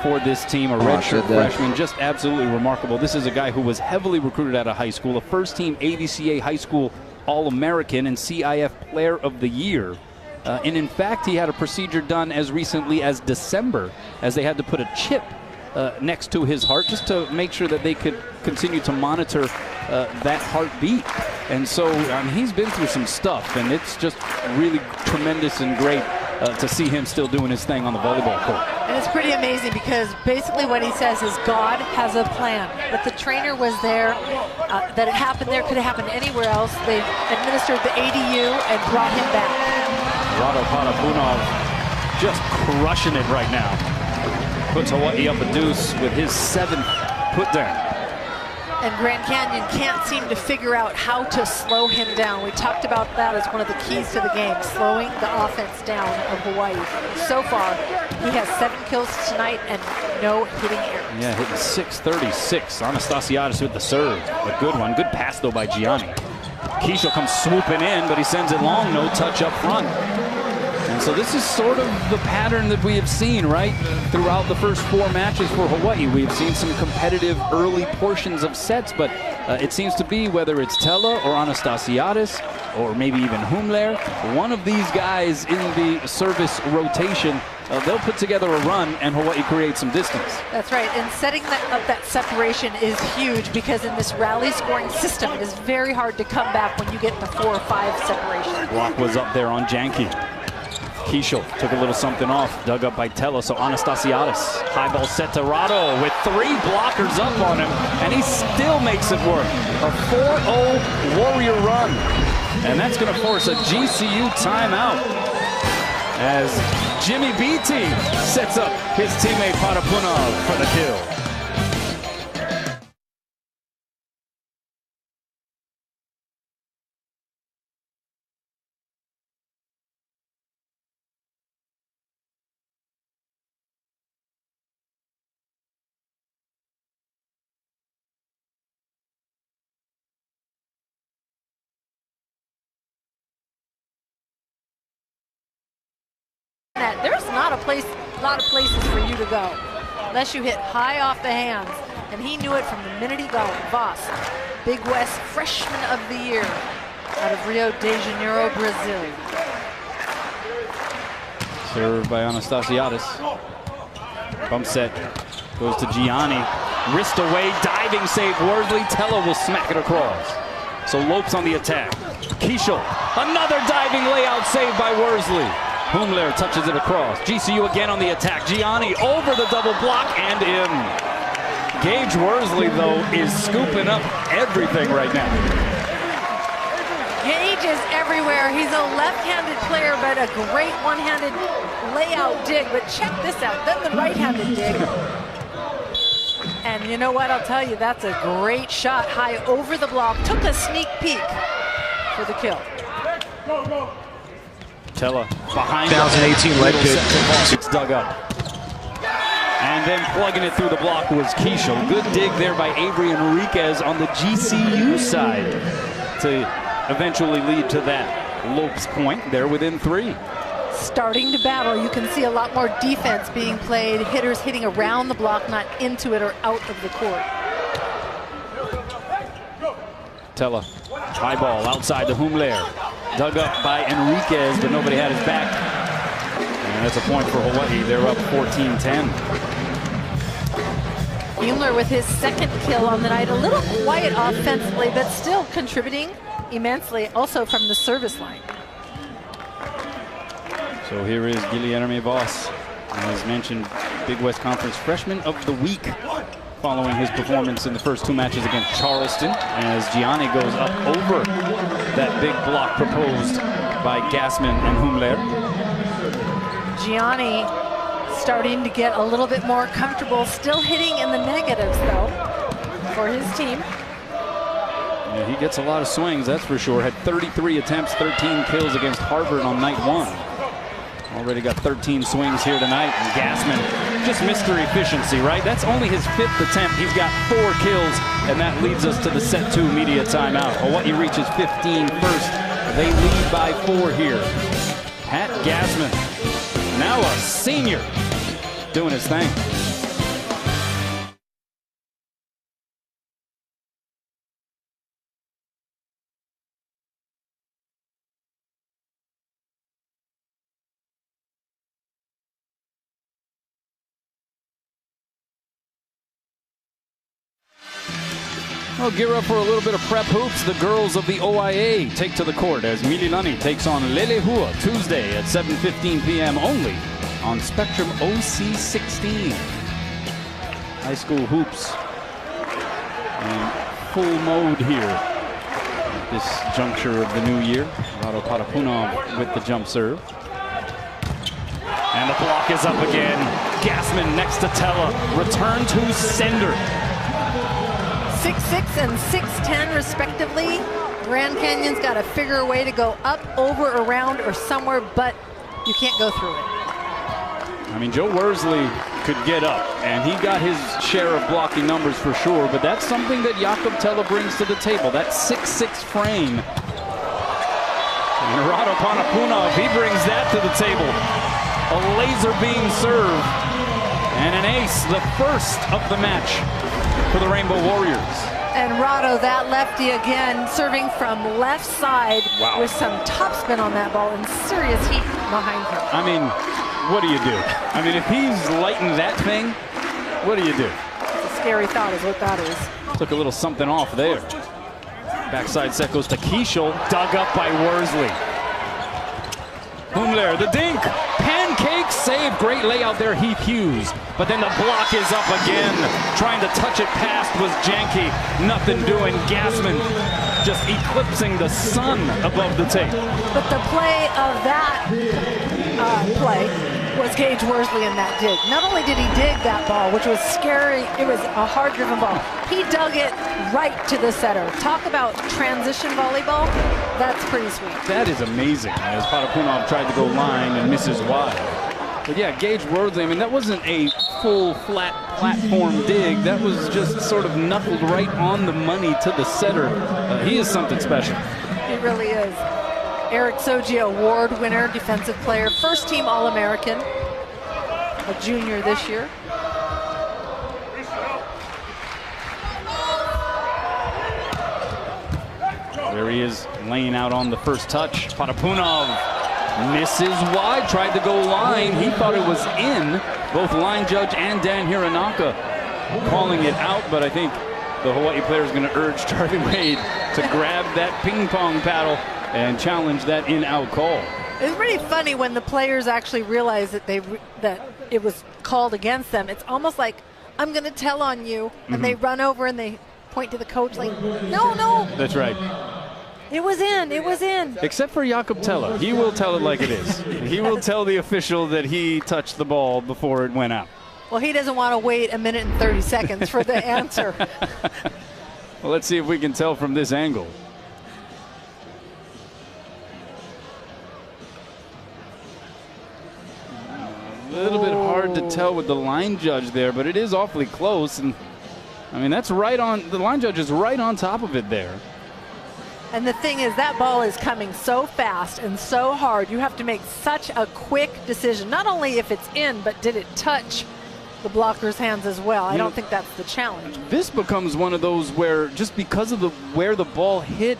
for this team, a redshirt freshman. Just absolutely remarkable. This is a guy who was heavily recruited out of high school, a first-team AVCA high school All-American and CIF Player of the Year. And in fact, he had a procedure done as recently as December, as they had to put a chip next to his heart just to make sure that they could continue to monitor that heartbeat. And so he's been through some stuff, and it's just really tremendous and great to see him still doing his thing on the volleyball court. And it's pretty amazing because basically what he says is God has a plan. That the trainer was there, that it happened there, could have happened anywhere else. They administered the ADU and brought him back. Rado Patapunov just crushing it right now. Puts Hawaii up a deuce with his 7th put down. And Grand Canyon can't seem to figure out how to slow him down. We talked about that as one of the keys to the game, slowing the offense down of Hawaii. So far, he has 7 kills tonight and no hitting errors. Yeah, hitting 636. Anastasiadis with the serve. A good one. Good pass, though, by Gianni. Kiesel comes swooping in, but he sends it long. No touch up front. And so this is sort of the pattern that we have seen, right, throughout the first 4 matches for Hawaii. We've seen some competitive early portions of sets, but it seems to be, whether it's Tella or Anastasiadis or maybe even Humler, one of these guys in the service rotation, they'll put together a run and Hawaii creates some distance. That's right, and setting up that separation is huge because in this rally scoring system, it is very hard to come back when you get the 4 or 5 separation. Block was up there on Janky. Kiesel took a little something off, dug up by Tella, so Anastasiadis. High ball set to Rado with 3 blockers up on him, and he still makes it work. A 4-0 Warrior run. And that's going to force a GCU timeout as Jimmy Beatty sets up his teammate Patapunov for the kill. There's not a lot of places for you to go unless you hit high off the hands, and he knew it from the minute he got it. Voss, Big West Freshman of the Year out of Rio de Janeiro, Brazil. Served by Anastasiadis. Bump set goes to Gianni. Wrist away, diving save. Worsley. Tella will smack it across. So Lopes on the attack. Kiesel, another diving layout save by Worsley. Humler touches it across. GCU again on the attack. Gianni over the double block and in. Gage Worsley, though, is scooping up everything right now. Gage is everywhere. He's a left-handed player, but a great one-handed layout dig. But check this out, then the right-handed dig. And you know what, I'll tell you, that's a great shot. High over the block, took a sneak peek for the kill. Tella behind 2018 lead pit. It's dug up. And then plugging it through the block was Keishel. Good dig there by Avery Enriquez on the GCU side to eventually lead to that Lopes point. They're within 3. Starting to battle. You can see a lot more defense being played. Hitters hitting around the block, not into it or out of the court. Tella, high ball outside to Humler. Dug up by Enriquez, but nobody had his back. And that's a point for Hawaii. They're up 14-10. Humler with his second kill on the night. A little quiet offensively, but still contributing immensely, also from the service line. So here is Guilherme Voss, as mentioned, Big West Conference Freshman of the Week, following his performance in the first 2 matches against Charleston, as Gianni goes up over that big block proposed by Gassman and Humler. Gianni starting to get a little bit more comfortable, still hitting in the negatives though for his team. Yeah, he gets a lot of swings, that's for sure. Had 33 attempts, 13 kills against Harvard on night 1. Already got 13 swings here tonight, and Gassman, just Mr. Efficiency, right? That's only his 5th attempt. He's got 4 kills, and that leads us to the set 2 media timeout. Hawaii reaches 15 first. They lead by 4 here. Pat Gassman, now a senior, doing his thing. Well, gear up for a little bit of prep hoops. The girls of the OIA take to the court as Mililani takes on Lelehua Tuesday at 7:15 p.m. only on Spectrum OC16. High school hoops in full mode here at this juncture of the new year. Rado Patapunov with the jump serve. And the block is up again. Gassman next to Tella. Return to sender. 6'6" and 6'10" respectively. Grand Canyon's got to figure a way to go up, over, around, or somewhere, but you can't go through it. I mean, Joe Worsley could get up, and he got his share of blocking numbers for sure, but that's something that Jakob Tella brings to the table, that 6'6" frame. And Rado Panapunov, he brings that to the table. A laser beam serve, and an ace, the first of the match for the Rainbow Warriors. And Rado, that lefty again, serving from left side with some topspin on that ball and serious heat behind him. I mean, what do you do? I mean, if he's lighting that thing, what do you do? It's a scary thought is what that is. Took a little something off there. Backside set goes to Keishel, dug up by Worsley. Humler, the dink, pancake save, great layout there, Heath Hughes. But then the block is up again. Trying to touch it past was Janke, nothing doing. Gassman just eclipsing the sun above the tape. But the play of that play was Gage Worsley in that dig. Not only did he dig that ball, which was scary, it was a hard-driven ball, he dug it right to the setter. Talk about transition volleyball, that's pretty sweet. That is amazing, as Patapunov tried to go line and misses wide. But yeah, Gage Worsley, I mean, that wasn't a full flat platform dig. That was just sort of knuckled right on the money to the setter. He is something special. He really is. Eric Soji, award winner, defensive player, first team All-American, a junior this year. There he is, laying out on the first touch. Patapunov misses wide, tried to go line. He thought it was in. Both line judge and Dan Hironaka calling it out, but I think the Hawaii player is going to urge Charlie Wade to grab that ping pong paddle and challenge that in-out call. It's pretty funny when the players actually realize that that it was called against them. It's almost like, I'm going to tell on you, and they run over and they point to the coach like, no. That's right. It was in. It was in. Except for Jakob Tella. He will tell it like it is. He will tell the official that he touched the ball before it went out. Well, he doesn't want to wait a minute and 30 seconds for the answer. Well, let's see if we can tell from this angle. A little bit hard to tell with the line judge there, but it is awfully close. And I mean, that's right on. The line judge is right on top of it there. And the thing is, that ball is coming so fast and so hard. You have to make such a quick decision. Not only if it's in, but did it touch the blocker's hands as well? I don't think that's the challenge. This becomes one of those where just because of where the ball hit,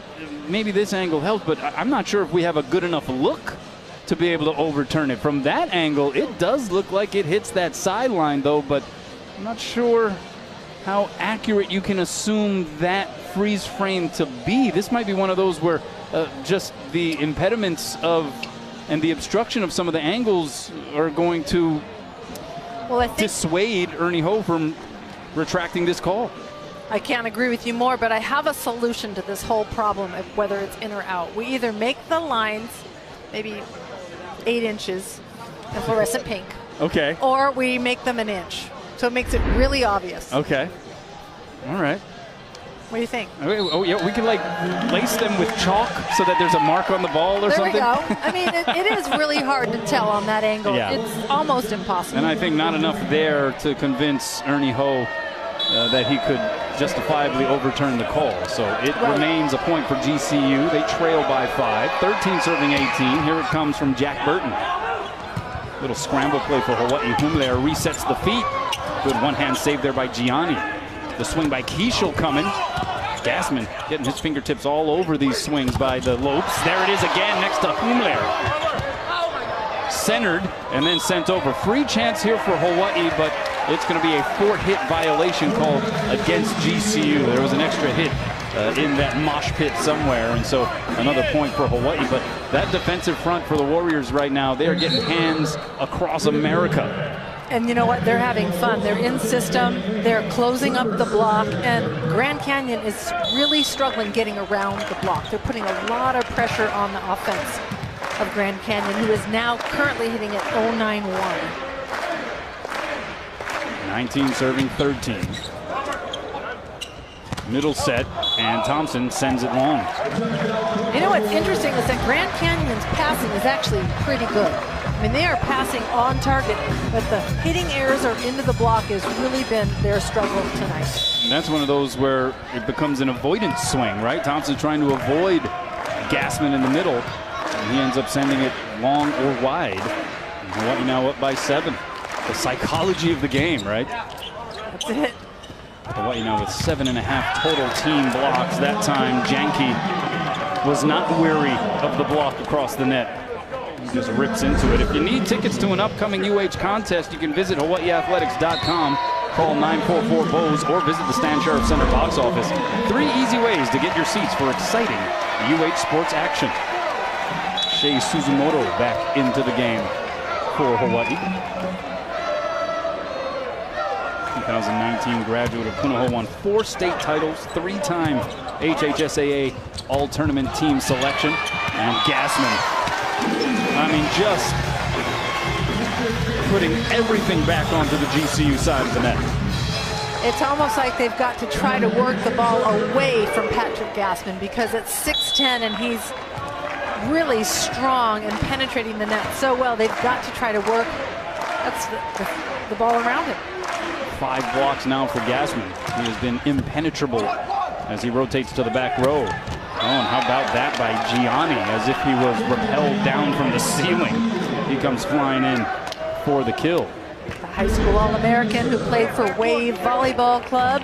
maybe this angle helps, but I'm not sure if we have a good enough look to be able to overturn it. From that angle, it does look like it hits that sideline, though, but I'm not sure how accurate you can assume that freeze frame to be. This might be one of those where just the impediments of and the obstruction of some of the angles are going to dissuade Ernie Ho from retracting this call. I can't agree with you more, but I have a solution to this whole problem of whether it's in or out. We either make the lines maybe 8 inches in fluorescent pink. Okay. Or we make them an inch. So it makes it really obvious. Okay. All right. What do you think? Oh, yeah, we can like lace them with chalk so that there's a mark on the ball or something. There we go. I mean, it is really hard to tell on that angle. Yeah. It's almost impossible. And I think not enough there to convince Ernie Ho that he could justifiably overturn the call. So it remains a point for GCU. They trail by 5. 13 serving 18. Here it comes from Jack Burton. Little scramble play for Hawaii. Humler resets the feet. Good one-hand save there by Gianni. The swing by Keishel coming. Gassman getting his fingertips all over these swings by the Lopes. There it is again next to Humler. Centered and then sent over. Free chance here for Hawaii, but it's going to be a 4-hit violation called against GCU. There was an extra hit in that mosh pit somewhere, and so another point for Hawaii. But that defensive front for the Warriors right now, they are getting hands across America. And you know what? They're having fun. They're in system. They're closing up the block. And Grand Canyon is really struggling getting around the block. They're putting a lot of pressure on the offense of Grand Canyon, who is now currently hitting at 0.91. 19 serving 13. Middle set, and Thompson sends it long. You know what's interesting is that Grand Canyon's passing is actually pretty good. I mean, they are passing on target, but the hitting errors or into the block has really been their struggle tonight. And that's one of those where it becomes an avoidance swing, right? Thompson trying to avoid Gassman in the middle, and he ends up sending it long or wide. And Hawaii now up by 7. The psychology of the game, right? That's it. Hawaii now with 7.5 total team blocks. That time, Janke was not weary of the block across the net. He just rips into it. If you need tickets to an upcoming UH contest, you can visit hawaiiathletics.com, call 944-BOWS, or visit the Stan Sheriff Center box office. 3 easy ways to get your seats for exciting UH sports action. Shea Suzumoto back into the game for Hawaii. 2019 graduate of Punahou, won 4 state titles, 3-time HHSAA all-tournament team selection. And Gassman, I mean, just putting everything back onto the GCU side of the net. It's almost like they've got to try to work the ball away from Patrick Gassman, because it's 6'10", and he's really strong and penetrating the net so well. They've got to try to work the ball around him. 5 blocks now for Gassman. He has been impenetrable as he rotates to the back row. Oh, and how about that by Gianni, as if he was repelled down from the ceiling. He comes flying in for the kill. The high school All-American who played for Wave Volleyball Club,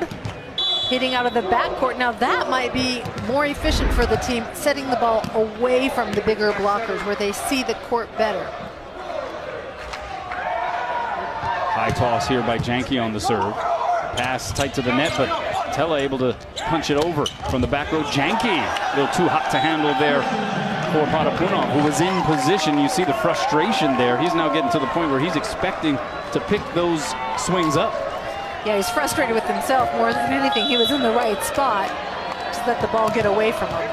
hitting out of the backcourt. Now that might be more efficient for the team, setting the ball away from the bigger blockers where they see the court better. High toss here by Janke on the serve. Pass tight to the net, but Tella able to punch it over from the back row. Janke, a little too hot to handle there for Potapunov, who was in position. You see the frustration there. He's now getting to the point where he's expecting to pick those swings up. Yeah, he's frustrated with himself more than anything. He was in the right spot. Just let the ball get away from him.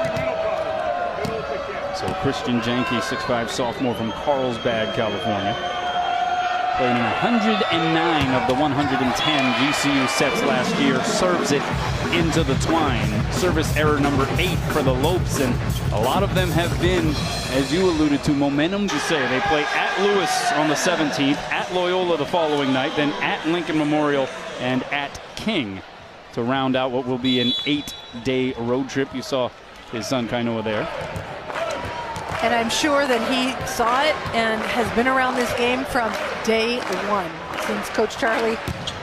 So Christian Janke, 6'5" sophomore from Carlsbad, California. Playing in 109 of the 110 GCU sets last year. Serves it into the twine. Service error number 8 for the Lopes, and a lot of them have been, as you alluded to, momentum to say. They play at Lewis on the 17th, at Loyola the following night, then at Lincoln Memorial and at King to round out what will be an 8-day road trip. You saw his son Kainoa there. And I'm sure that he saw it and has been around this game from day one, since Coach Charlie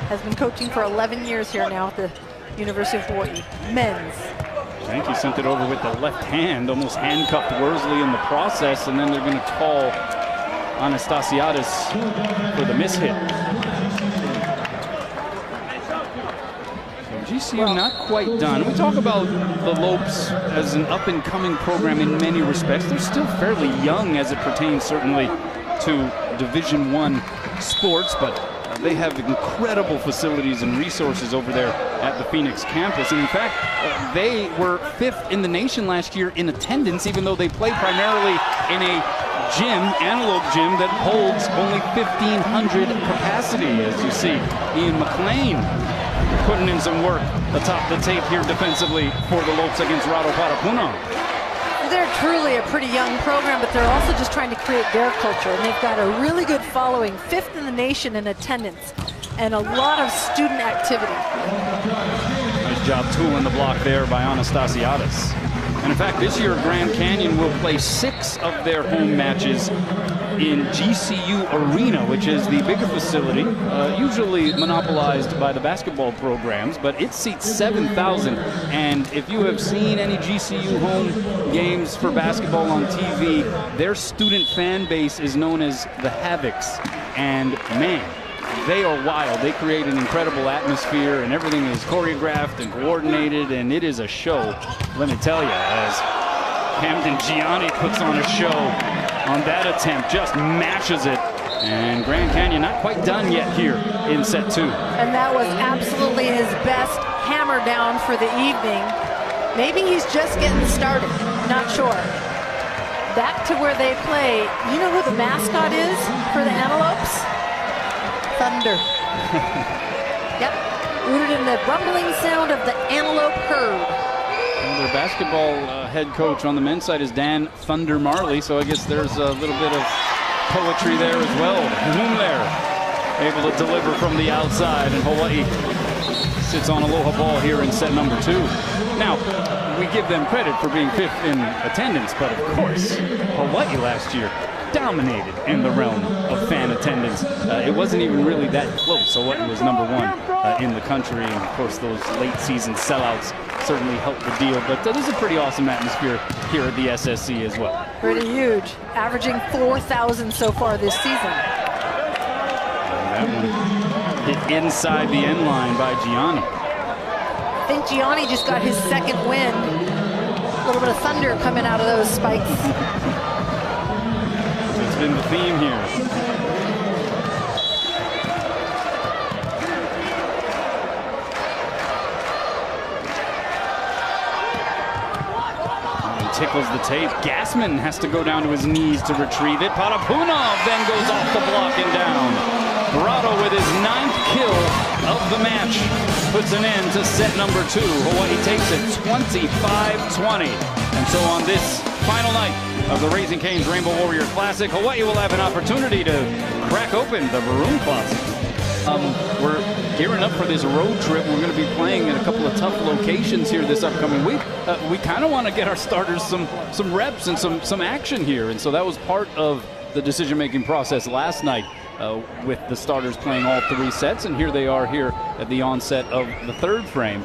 has been coaching for 11 years here now at the University of Hawaii. Men's. Janke sent it over with the left hand, almost handcuffed Worsley in the process, and then they're going to call Anastasiadis for the mishit. GCU not quite done. We talk about the Lopes as an up-and-coming program in many respects. They're still fairly young as it pertains certainly to Division I sports, but they have incredible facilities and resources over there at the Phoenix campus. And in fact, they were 5th in the nation last year in attendance, even though they play primarily in a gym, analog gym, that holds only 1,500 capacity, as you see. Ian McLean putting in some work atop the tape here defensively for the Lopes against Rado Potapunov. They're truly a pretty young program, but they're also just trying to create their culture. And they've got a really good following, 5th in the nation in attendance, and a lot of student activity. Nice job tooling the block there by Anastasiadis. And in fact, this year Grand Canyon will play 6 of their home matches in GCU Arena, which is the bigger facility, usually monopolized by the basketball programs, but it seats 7,000. And if you have seen any GCU home games for basketball on TV, their student fan base is known as the Havocs. And man, they are wild. They create an incredible atmosphere, and everything is choreographed and coordinated, and it is a show, let me tell you, as Hamden Gianni puts on a show on that attempt, just mashes it. And Grand Canyon not quite done yet here in set 2. And that was absolutely his best hammer down for the evening. Maybe he's just getting started, not sure. Back to where they play. You know who the mascot is for the Antelopes? Thunder. Yep, rooted in the rumbling sound of the antelope herd. And their basketball head coach on the men's side is Dan Thunder Marley, so I guess there's a little bit of poetry there as well. Humler able to deliver from the outside, and Hawaii sits on aloha ball here in set number 2. Now, we give them credit for being 5th in attendance, but of course, Hawaii last year dominated in the realm of fan attendance. It wasn't even really that close. Hawaii was number 1 in the country, and of course those late season sellouts certainly helped the deal. But there's a pretty awesome atmosphere here at the SSC as well. Pretty huge, averaging 4,000 so far this season. And that one hit inside the end line by Gianni. I think Gianni just got his 2nd win. A little bit of thunder coming out of those spikes. It's been the theme here. And tickles the tape. Gassman has to go down to his knees to retrieve it. Potapunov then goes off the block and down. Rado with his 9th kill of the match puts an end to set number 2. Hawaii takes it 25-20. And so on this final night of the Raising Cane's Rainbow Warrior Classic, Hawaii will have an opportunity to crack open the Maroon Closet. We're gearing up for this road trip. We're going to be playing in a couple of tough locations here this upcoming week. We kind of want to get our starters some reps and some action here, and so that was part of the decision-making process last night, with the starters playing all 3 sets, and here they are here at the onset of the 3rd frame,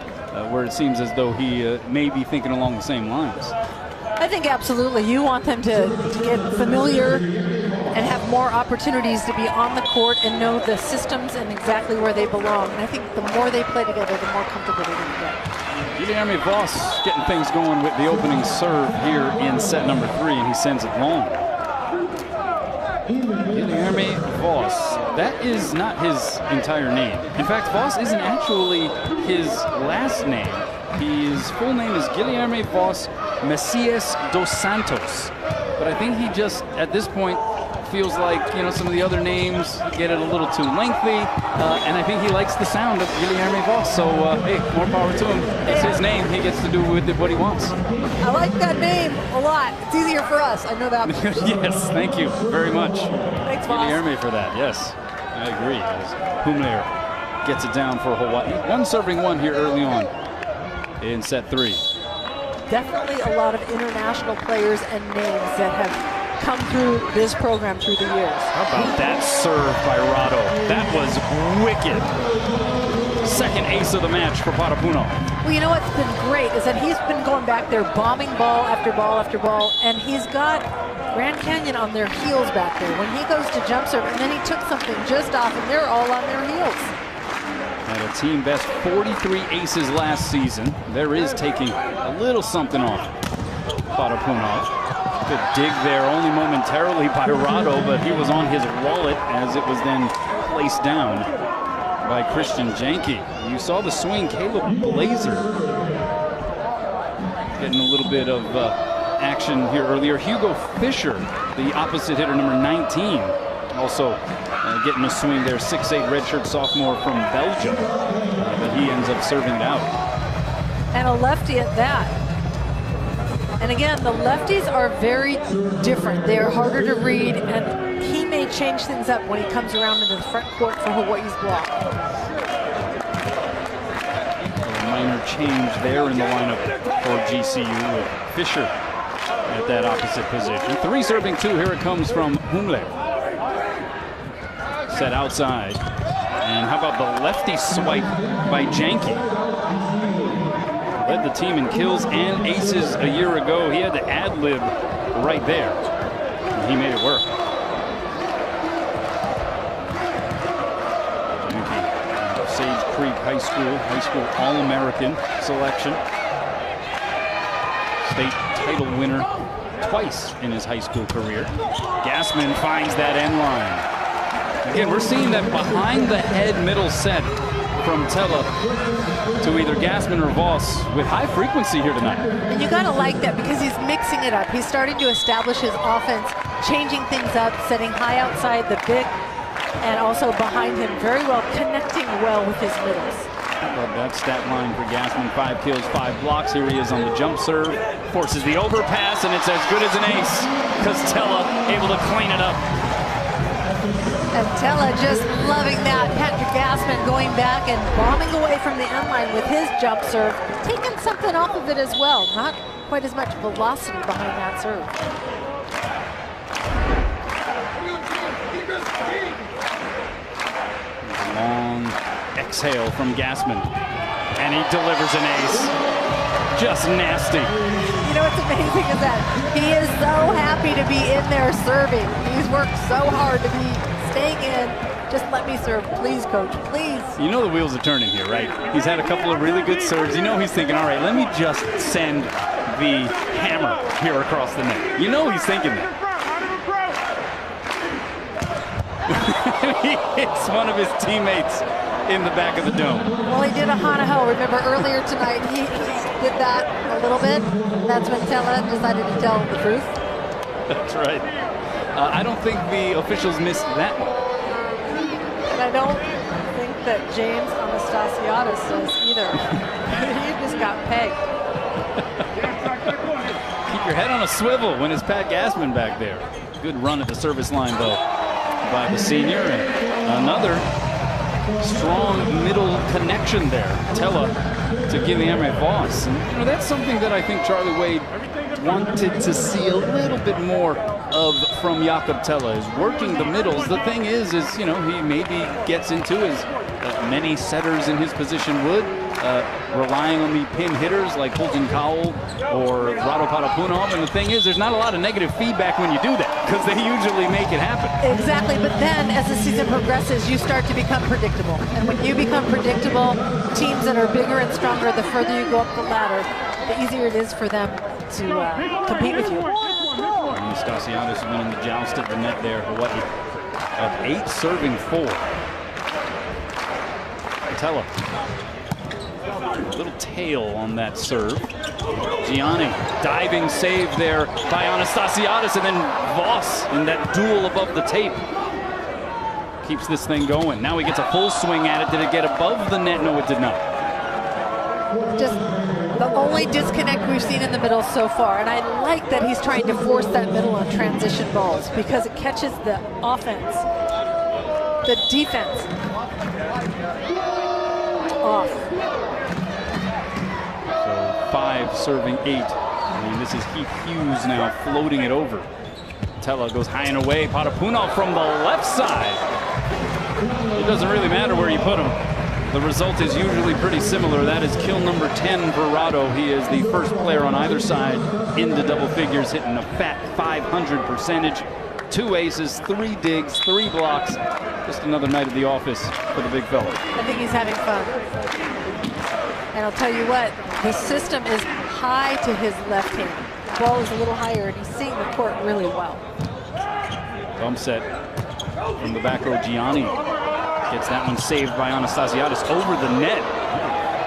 where it seems as though he may be thinking along the same lines. I think absolutely. You want them to get familiar and have more opportunities to be on the court and know the systems and exactly where they belong. And I think the more they play together, the more comfortable they're going to get. Guilherme Voss getting things going with the opening serve here in set number 3, and he sends it long. Guilherme Voss. That is not his entire name. In fact, Voss isn't actually his last name. His full name is Guilherme Voss Messias dos Santos. But I think he just, at this point, feels like, you know, some of the other names get it a little too lengthy. And I think he likes the sound of Guilherme Voss. So, hey, more power to him. It's his name. He gets to do with it what he wants. I like that name a lot. It's easier for us. I know that. Yes, thank you very much. Thanks, Voss. Guilherme for that, yes. I agree. As Humler gets it down for Hawaii. One serving one here early on in set 3. Definitely a lot of international players and names that have come through this program through the years. How about that serve by Rado? That was wicked. Second ace of the match for Parapuno. Well, you know what's been great is that he's been going back there, bombing ball after ball after ball, and he's got Grand Canyon on their heels back there. When he goes to jump serve, and then he took something just off, and they're all on their heels. At a team best 43 aces last season. There is taking a little something off Parapuno. Good dig there, only momentarily by Rado, but he was on his wallet as it was then placed down by Christian Janke. You saw the swing, Caleb Blazer getting a little bit of action here earlier. Hugo Fischer, the opposite hitter, number 19, also getting a swing there, 6'8" redshirt sophomore from Belgium, but he ends up serving it out. And a lefty at that. And again, the lefties are very different. They're harder to read, and he may change things up when he comes around into the front court for Hawaii's block. A minor change there in the lineup for GCU with Fisher at that opposite position. 3 serving 2, here it comes from Humle. Set outside. And how about the lefty swipe by Janke? Led the team in kills and aces a year ago. He had to ad-lib right there. And he made it work. Janke, Sage Creek High School All-American selection. State title winner twice in his high school career. Gassman finds that end line. Again, we're seeing that behind-the-head middle set from Tella to either Gassman or Voss with high frequency here tonight. And you gotta like that because he's mixing it up. He's starting to establish his offense, changing things up, setting high outside the big, and also behind him very well, connecting well with his middles. Love that stat line for Gassman, 5 kills, 5 blocks. Here he is on the jump serve, forces the overpass, and it's as good as an ace because Tella able to clean it up. And Tella just loving that. Patrick Gassman going back and bombing away from the end line with his jump serve, taking something off of it as well. Not quite as much velocity behind that serve. A long exhale from Gassman, and he delivers an ace. Just nasty. You know what's amazing is that he is so happy to be in there serving. He's worked so hard to be staying in. Just let me serve, please, coach, please. You know the wheels are turning here, right? He's had a couple of really good serves. You know he's thinking, all right, let me just send the hammer here across the net. You know he's thinking that. He hits one of his teammates in the back of the dome. Well, he did a Hanaho. Remember earlier tonight, he did that a little bit. That's when Tella decided to tell the truth. That's right. I don't think the officials missed that one. And I don't think that James Anastasiadis does either. He just got pegged. Keep your head on a swivel when it's Pat Gassman back there. Good run at the service line, though, by the senior. And another strong middle connection there. Tella to Guilherme Voss. And, you know, that's something that I think Charlie Wade wanted to see a little bit more of from Jakob Tella, is working the middles. The thing is, you know, he maybe gets into, as many setters in his position would, relying on the pin hitters like Holden Cowell or Rado Parapunov. And the thing is, there's not a lot of negative feedback when you do that because they usually make it happen. Exactly, but then as the season progresses, you start to become predictable. And when you become predictable, teams that are bigger and stronger, the further you go up the ladder, the easier it is for them to compete with you. Anastasiadis winning the joust at the net there. Hawaii up 8, serving 4. Patella. Little tail on that serve. Gianni, diving save there by Anastasiadis, and then Voss in that duel above the tape. Keeps this thing going. Now he gets a full swing at it. Did it get above the net? No, it did not. Just the only disconnect we've seen in the middle so far, and I like that he's trying to force that middle on transition balls because it catches the offense, the defense off. So 5 serving 8. I mean, this is Heath Hughes now floating it over. Tella goes high and away. Parapunov from the left side. It doesn't really matter where you put him. The result is usually pretty similar. That is kill number 10 for Rado. He is the first player on either side into double figures, hitting a fat 500 percentage. 2 aces, 3 digs, 3 blocks. Just another night at the office for the big fella. I think he's having fun. And I'll tell you what, the system is high to his left hand. The ball is a little higher, and he's seeing the court really well. Bump set from the back row. Gianni gets that one saved by Anastasiadis over the net.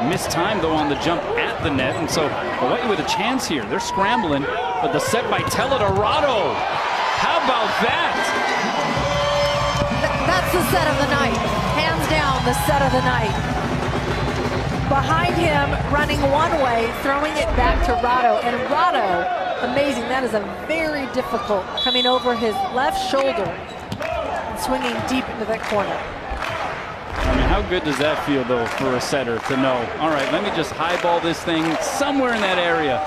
Missed time, though, on the jump at the net. And so Hawaii with a chance here. They're scrambling, but the set by Tella to Rado. How about that? That's the set of the night. Hands down, the set of the night. Behind him, running one way, throwing it back to Rado. And Rado, amazing, that is a very difficult, coming over his left shoulder and swinging deep into that corner. I mean, how good does that feel, though, for a setter to know, all right, let me just highball this thing somewhere in that area.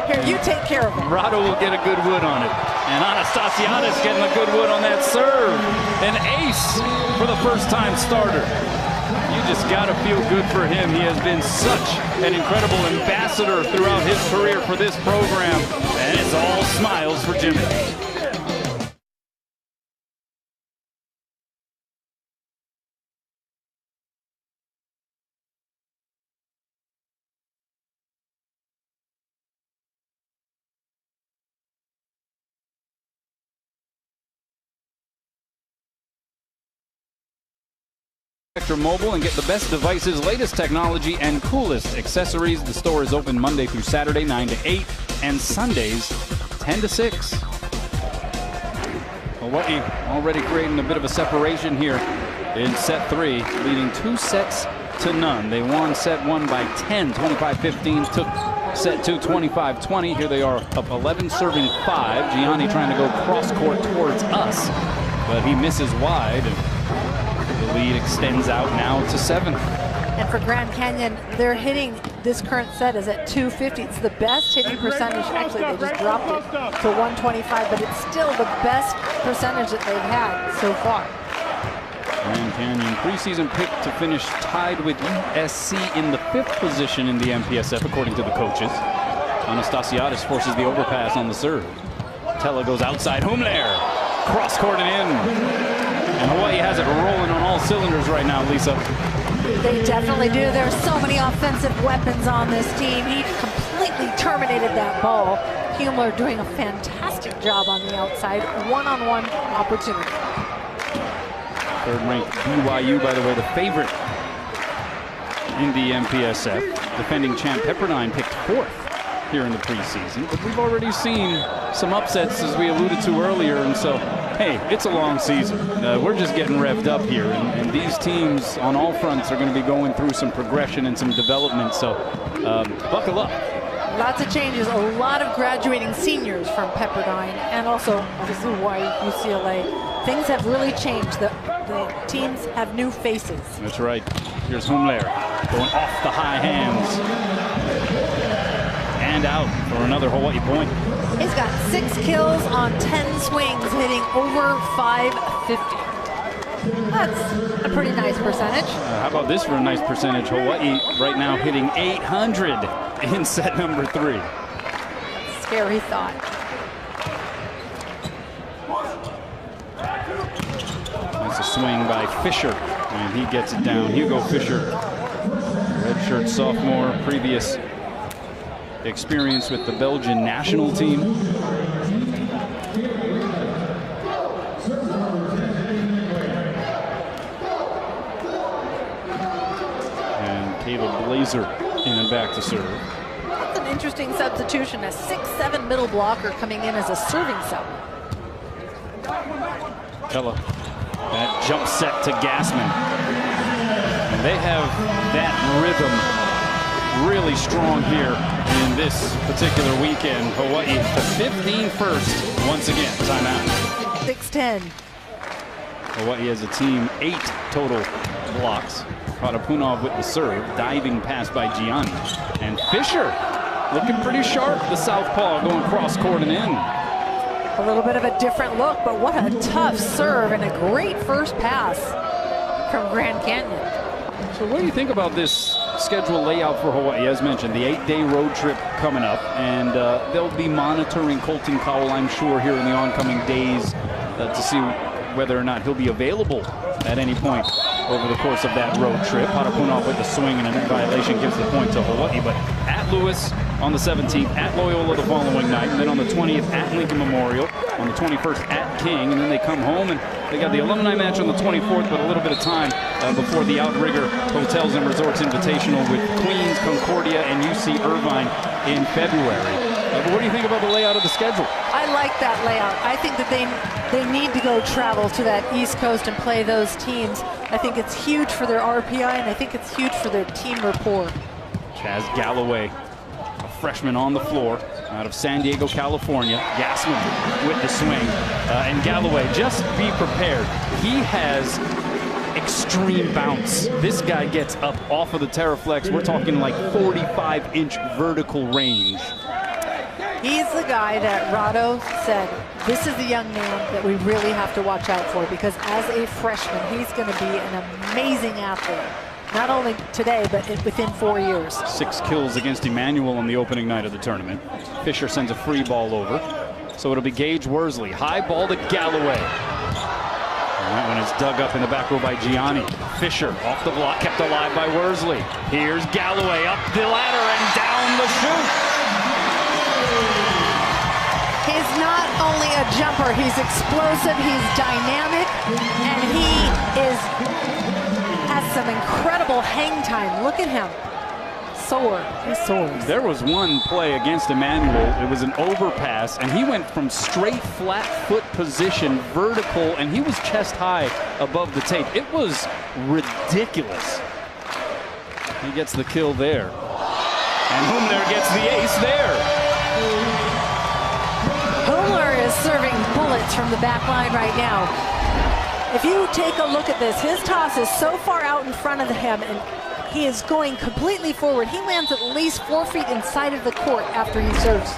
Here, you take care of it. Rado will get a good wood on it. And Anastasiadis getting a good wood on that serve. An ace for the first-time starter. You just got to feel good for him. He has been such an incredible ambassador throughout his career for this program. And it's all smiles for Jimmy. Mobile and get the best devices, latest technology, and coolest accessories. The store is open Monday through Saturday, 9 to 8, and Sundays, 10 to 6. Hawaii already creating a bit of a separation here in set 3, leading 2 sets to none. They won set 1 by 10, 25-15, took set 2, 25-20. Here they are up 11, serving 5. Gianni trying to go cross-court towards us, but he misses wide. The lead extends out now to 7. And for Grand Canyon, their hitting this current set is at 250. It's the best hitting percentage. Actually, they just dropped it to 125, but it's still the best percentage that they've had so far. Grand Canyon preseason pick to finish tied with USC in the 5th position in the MPSF, according to the coaches. Anastasiadis forces the overpass on the serve. Tella goes outside. Humler cross-court and in. And Hawaii has it rolling on all cylinders right now, Lisa. They definitely do. There are so many offensive weapons on this team. He completely terminated that ball. Humler doing a fantastic job on the outside. One-on-one opportunity. 3rd-ranked BYU, by the way, the favorite in the MPSF. Defending champ Pepperdine picked 4th here in the preseason. But we've already seen some upsets, as we alluded to earlier, and so hey, it's a long season. We're just getting revved up here, and these teams on all fronts are going to be going through some progression and some development, so buckle up. Lots of changes, a lot of graduating seniors from Pepperdine, and also obviously Hawaii, UCLA. Things have really changed. The teams have new faces. That's right. Here's Humler going off the high hands. And out for another Hawaii point. He's got 6 kills on 10 swings, hitting over 550. That's a pretty nice percentage. How about this for a nice percentage? Hawaii right now hitting 800 in set number 3. Scary thought. That's a swing by Fisher, and he gets it down. Hugo Fisher, redshirt sophomore, previous experience with the Belgian national team. And Caleb Blazer in and back to serve. That's an interesting substitution. A 6'7" middle blocker coming in as a serving sub. Pella, that jump set to Gassman. And they have that rhythm really strong here in this particular weekend. Hawaii to 15 first once again. Timeout. 6'10". Hawaii as a team 8 total blocks. Karapunov with the serve, diving pass by Gianni. And Fisher looking pretty sharp, the southpaw going cross court and in. A little bit of a different look, but what a tough serve and a great first pass from Grand Canyon. So what do you think about this schedule layout for Hawaii? As mentioned, the 8-day road trip coming up, and they'll be monitoring Colton Cowell, I'm sure, here in the oncoming days to see whether or not he'll be available at any point over the course of that road trip. Harapunov with the swing and a net violation gives the point to Hawaii, but at Lewis on the 17th, at Loyola the following night, and then on the 20th at Lincoln Memorial, on the 21st at King, and then they come home and they got the alumni match on the 24th, but a little bit of time before the Outrigger Hotels and Resorts Invitational with Queens, Concordia, and UC Irvine in February. But what do you think about the layout of the schedule? I like that layout. I think that they need to go travel to that East Coast and play those teams. I think it's huge for their RPI, and I think it's huge for their team rapport. Chaz Galloway, a freshman on the floor out of San Diego, California. Gassman with the swing. And Galloway, just be prepared. He has extreme bounce. This guy gets up off of the Terraflex. We're talking like 45-inch vertical range. He's the guy that Rado said, this is the young man that we really have to watch out for, because as a freshman, he's going to be an amazing athlete. Not only today, but within 4 years. 6 kills against Emmanuel on the opening night of the tournament. Fisher sends a free ball over. So it'll be Gage Worsley. High ball to Galloway. And that one is dug up in the back row by Gianni. Fisher off the block, kept alive by Worsley. Here's Galloway up the ladder and down the chute. He's not only a jumper, he's explosive, he's dynamic, and has some incredible hang time. Look at him. He soars. There was one play against Emmanuel. It was an overpass, and he went from straight flat foot position, vertical, and he was chest high above the tape. It was ridiculous. He gets the kill there. And Humler gets the ace there. Humler is serving bullets from the back line right now. If you take a look at this, his toss is so far out in front of him, and he is going completely forward. He lands at least 4 feet inside of the court after he serves.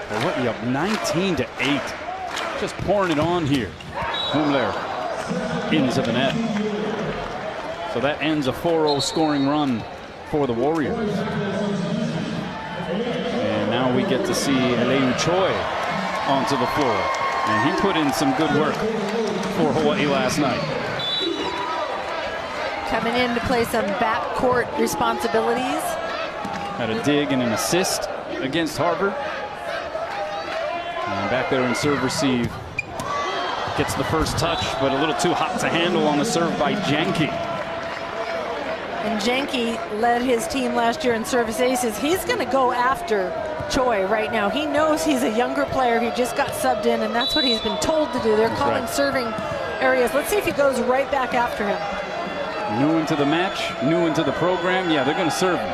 Hawaii up 19-8. Just pouring it on here. Humler into the net. So that ends a 4-0 scoring run for the Warriors. And now we get to see Aleu Choi onto the floor. And he put in some good work for Hawaii last night. Coming in to play some backcourt responsibilities. Had a dig and an assist against Harvard. And back there in serve receive. Gets the first touch, but a little too hot to handle on the serve by Janke. And Janke led his team last year in service aces. He's going to go after Choi right now. He knows he's a younger player. He just got subbed in, and that's what he's been told to do. They're calling serving areas. Let's see if he goes right back after him. New into the match, new into the program. Yeah, they're going to serve him.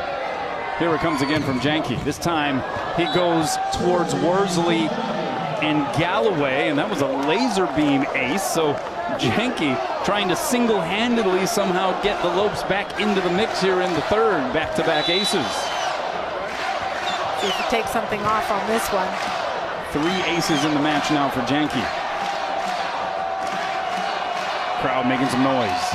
Here it comes again from Janke. This time he goes towards Worsley and Galloway, and that was a laser beam ace. So Janke trying to single-handedly somehow get the Lopes back into the mix here in the third. Back-to-back aces. See if he takes something off on this one. 3 aces in the match now for Janke. Crowd making some noise.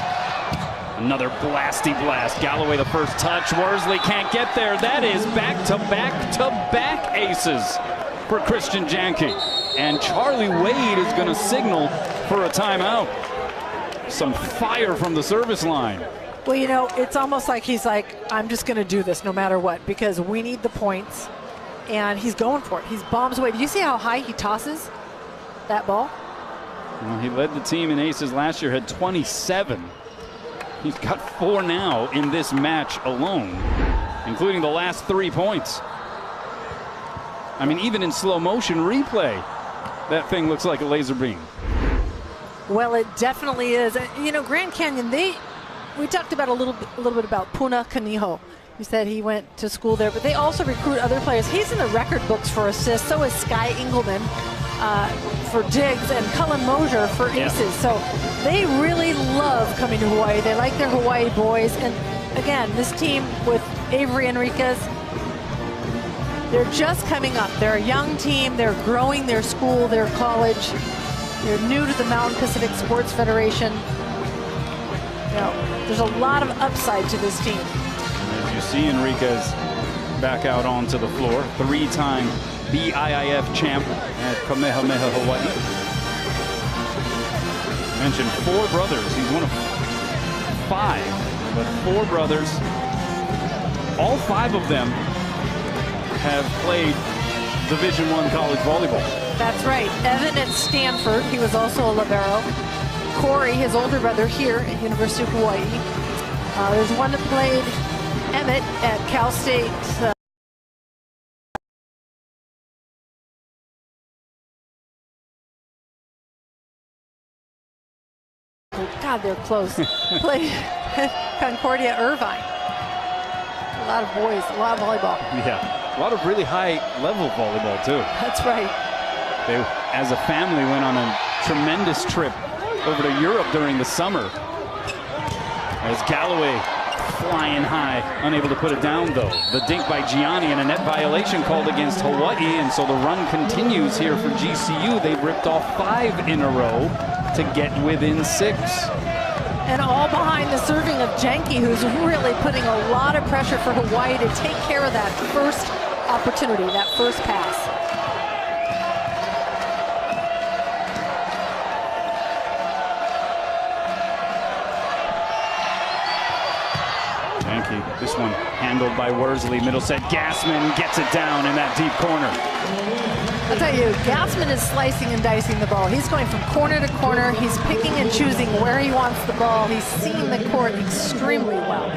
Another blasty blast. Galloway the first touch. Worsley can't get there. That is back-to-back-to-back aces for Christian Janke. And Charlie Wade is going to signal for a timeout. Some fire from the service line. Well, you know, it's almost like he's like, I'm just going to do this no matter what, because we need the points. And he's going for it. He's bombs away. Do you see how high he tosses that ball? Well, he led the team in aces last year, had 27. He's got 4 now in this match alone, including the last 3 points. I mean, even in slow motion replay, that thing looks like a laser beam. Well, it definitely is. You know, Grand Canyon, we talked about a little bit about Puna Kaniho. You said he went to school there, but they also recruit other players. He's in the record books for assists. So is Sky Engelman for digs, and Cullen Mosier for aces. So they really love coming to Hawaii. They like their Hawaii boys. And again, this team with Avery Enriquez, they're just coming up. They're a young team. They're growing their school, their college. They're new to the Mountain Pacific Sports Federation. You know, there's a lot of upside to this team. As you see Enriquez back out onto the floor, 3-time BIIF champ at Kamehameha, Hawaii. Mentioned 4 brothers. He's one of 5, but 4 brothers. All 5 of them have played Division I college volleyball. That's right. Evan at Stanford. He was also a libero. Corey, his older brother, here at University of Hawaii. There's one that played Emmett at Cal State. God, they're close. Played Concordia Irvine. A lot of boys, a lot of volleyball. Yeah, a lot of really high-level volleyball, too. That's right. They, as a family, went on a tremendous trip over to Europe during the summer. As Galloway flying high, unable to put it down, though. The dink by Gianni and a net violation called against Hawaii, and so the run continues here for GCU. They've ripped off 5 in a row to get within 6. And all behind the serving of Janke, who's really putting a lot of pressure for Hawaii to take care of that first opportunity, that first pass. Janke, this one handled by Worsley. Middle set, Gassman gets it down in that deep corner. I'll tell you, Gassman is slicing and dicing the ball. He's going from corner to corner. He's picking and choosing where he wants the ball. He's seeing the court extremely well.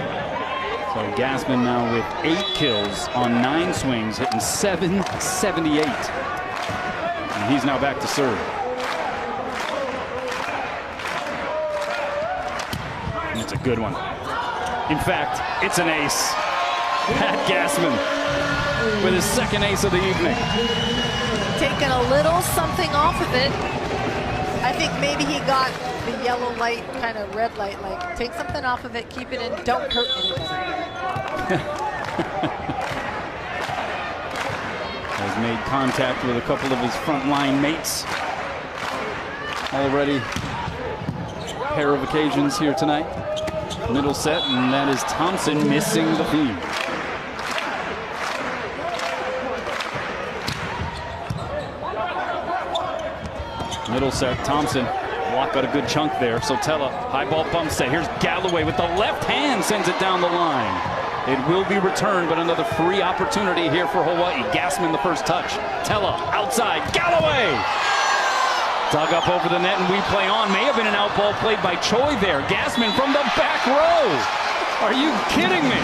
So Gassman now with 8 kills on 9 swings, hitting .778. And he's now back to serve. And it's a good one. In fact, it's an ace. Pat Gassman with his 2nd ace of the evening. Taking a little something off of it. I think maybe he got the yellow light, kind of red light, like take something off of it, keep it in, don't hurt anybody. Has made contact with a couple of his frontline mates already. Pair of occasions here tonight. Middle set, and that is Thompson missing the feed. Middle set, Thompson. Block got a good chunk there. Sotella, high ball bump set. Here's Galloway with the left hand, sends it down the line. It will be returned, but another free opportunity here for Hawaii. Gassman the first touch. Tella outside. Galloway! Dug up over the net, and we play on. May have been an out ball played by Choi there. Gassman from the back row. Are you kidding me?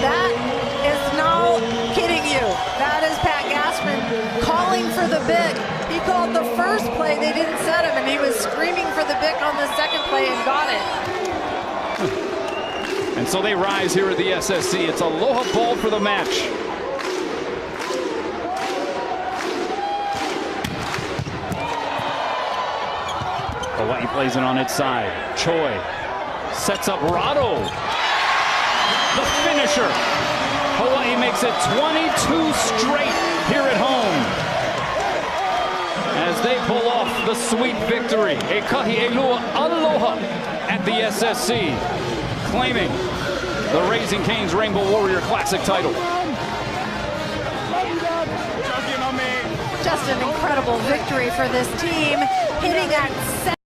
That is no kidding you. That is Pat Gassman calling for the big. He called the first play, they didn't set him, and he was screaming for the big on the second play and got it. And so they rise here at the SSC. It's aloha ball for the match. Hawaii plays it on its side. Choi sets up Rado. The finisher. Hawaii makes it 22 straight here at home as they pull off the sweet victory. Ekahi Elua Aloha at the SSC, claiming the Raising Cane's Rainbow Warrior Classic title. Just an incredible victory for this team, hitting at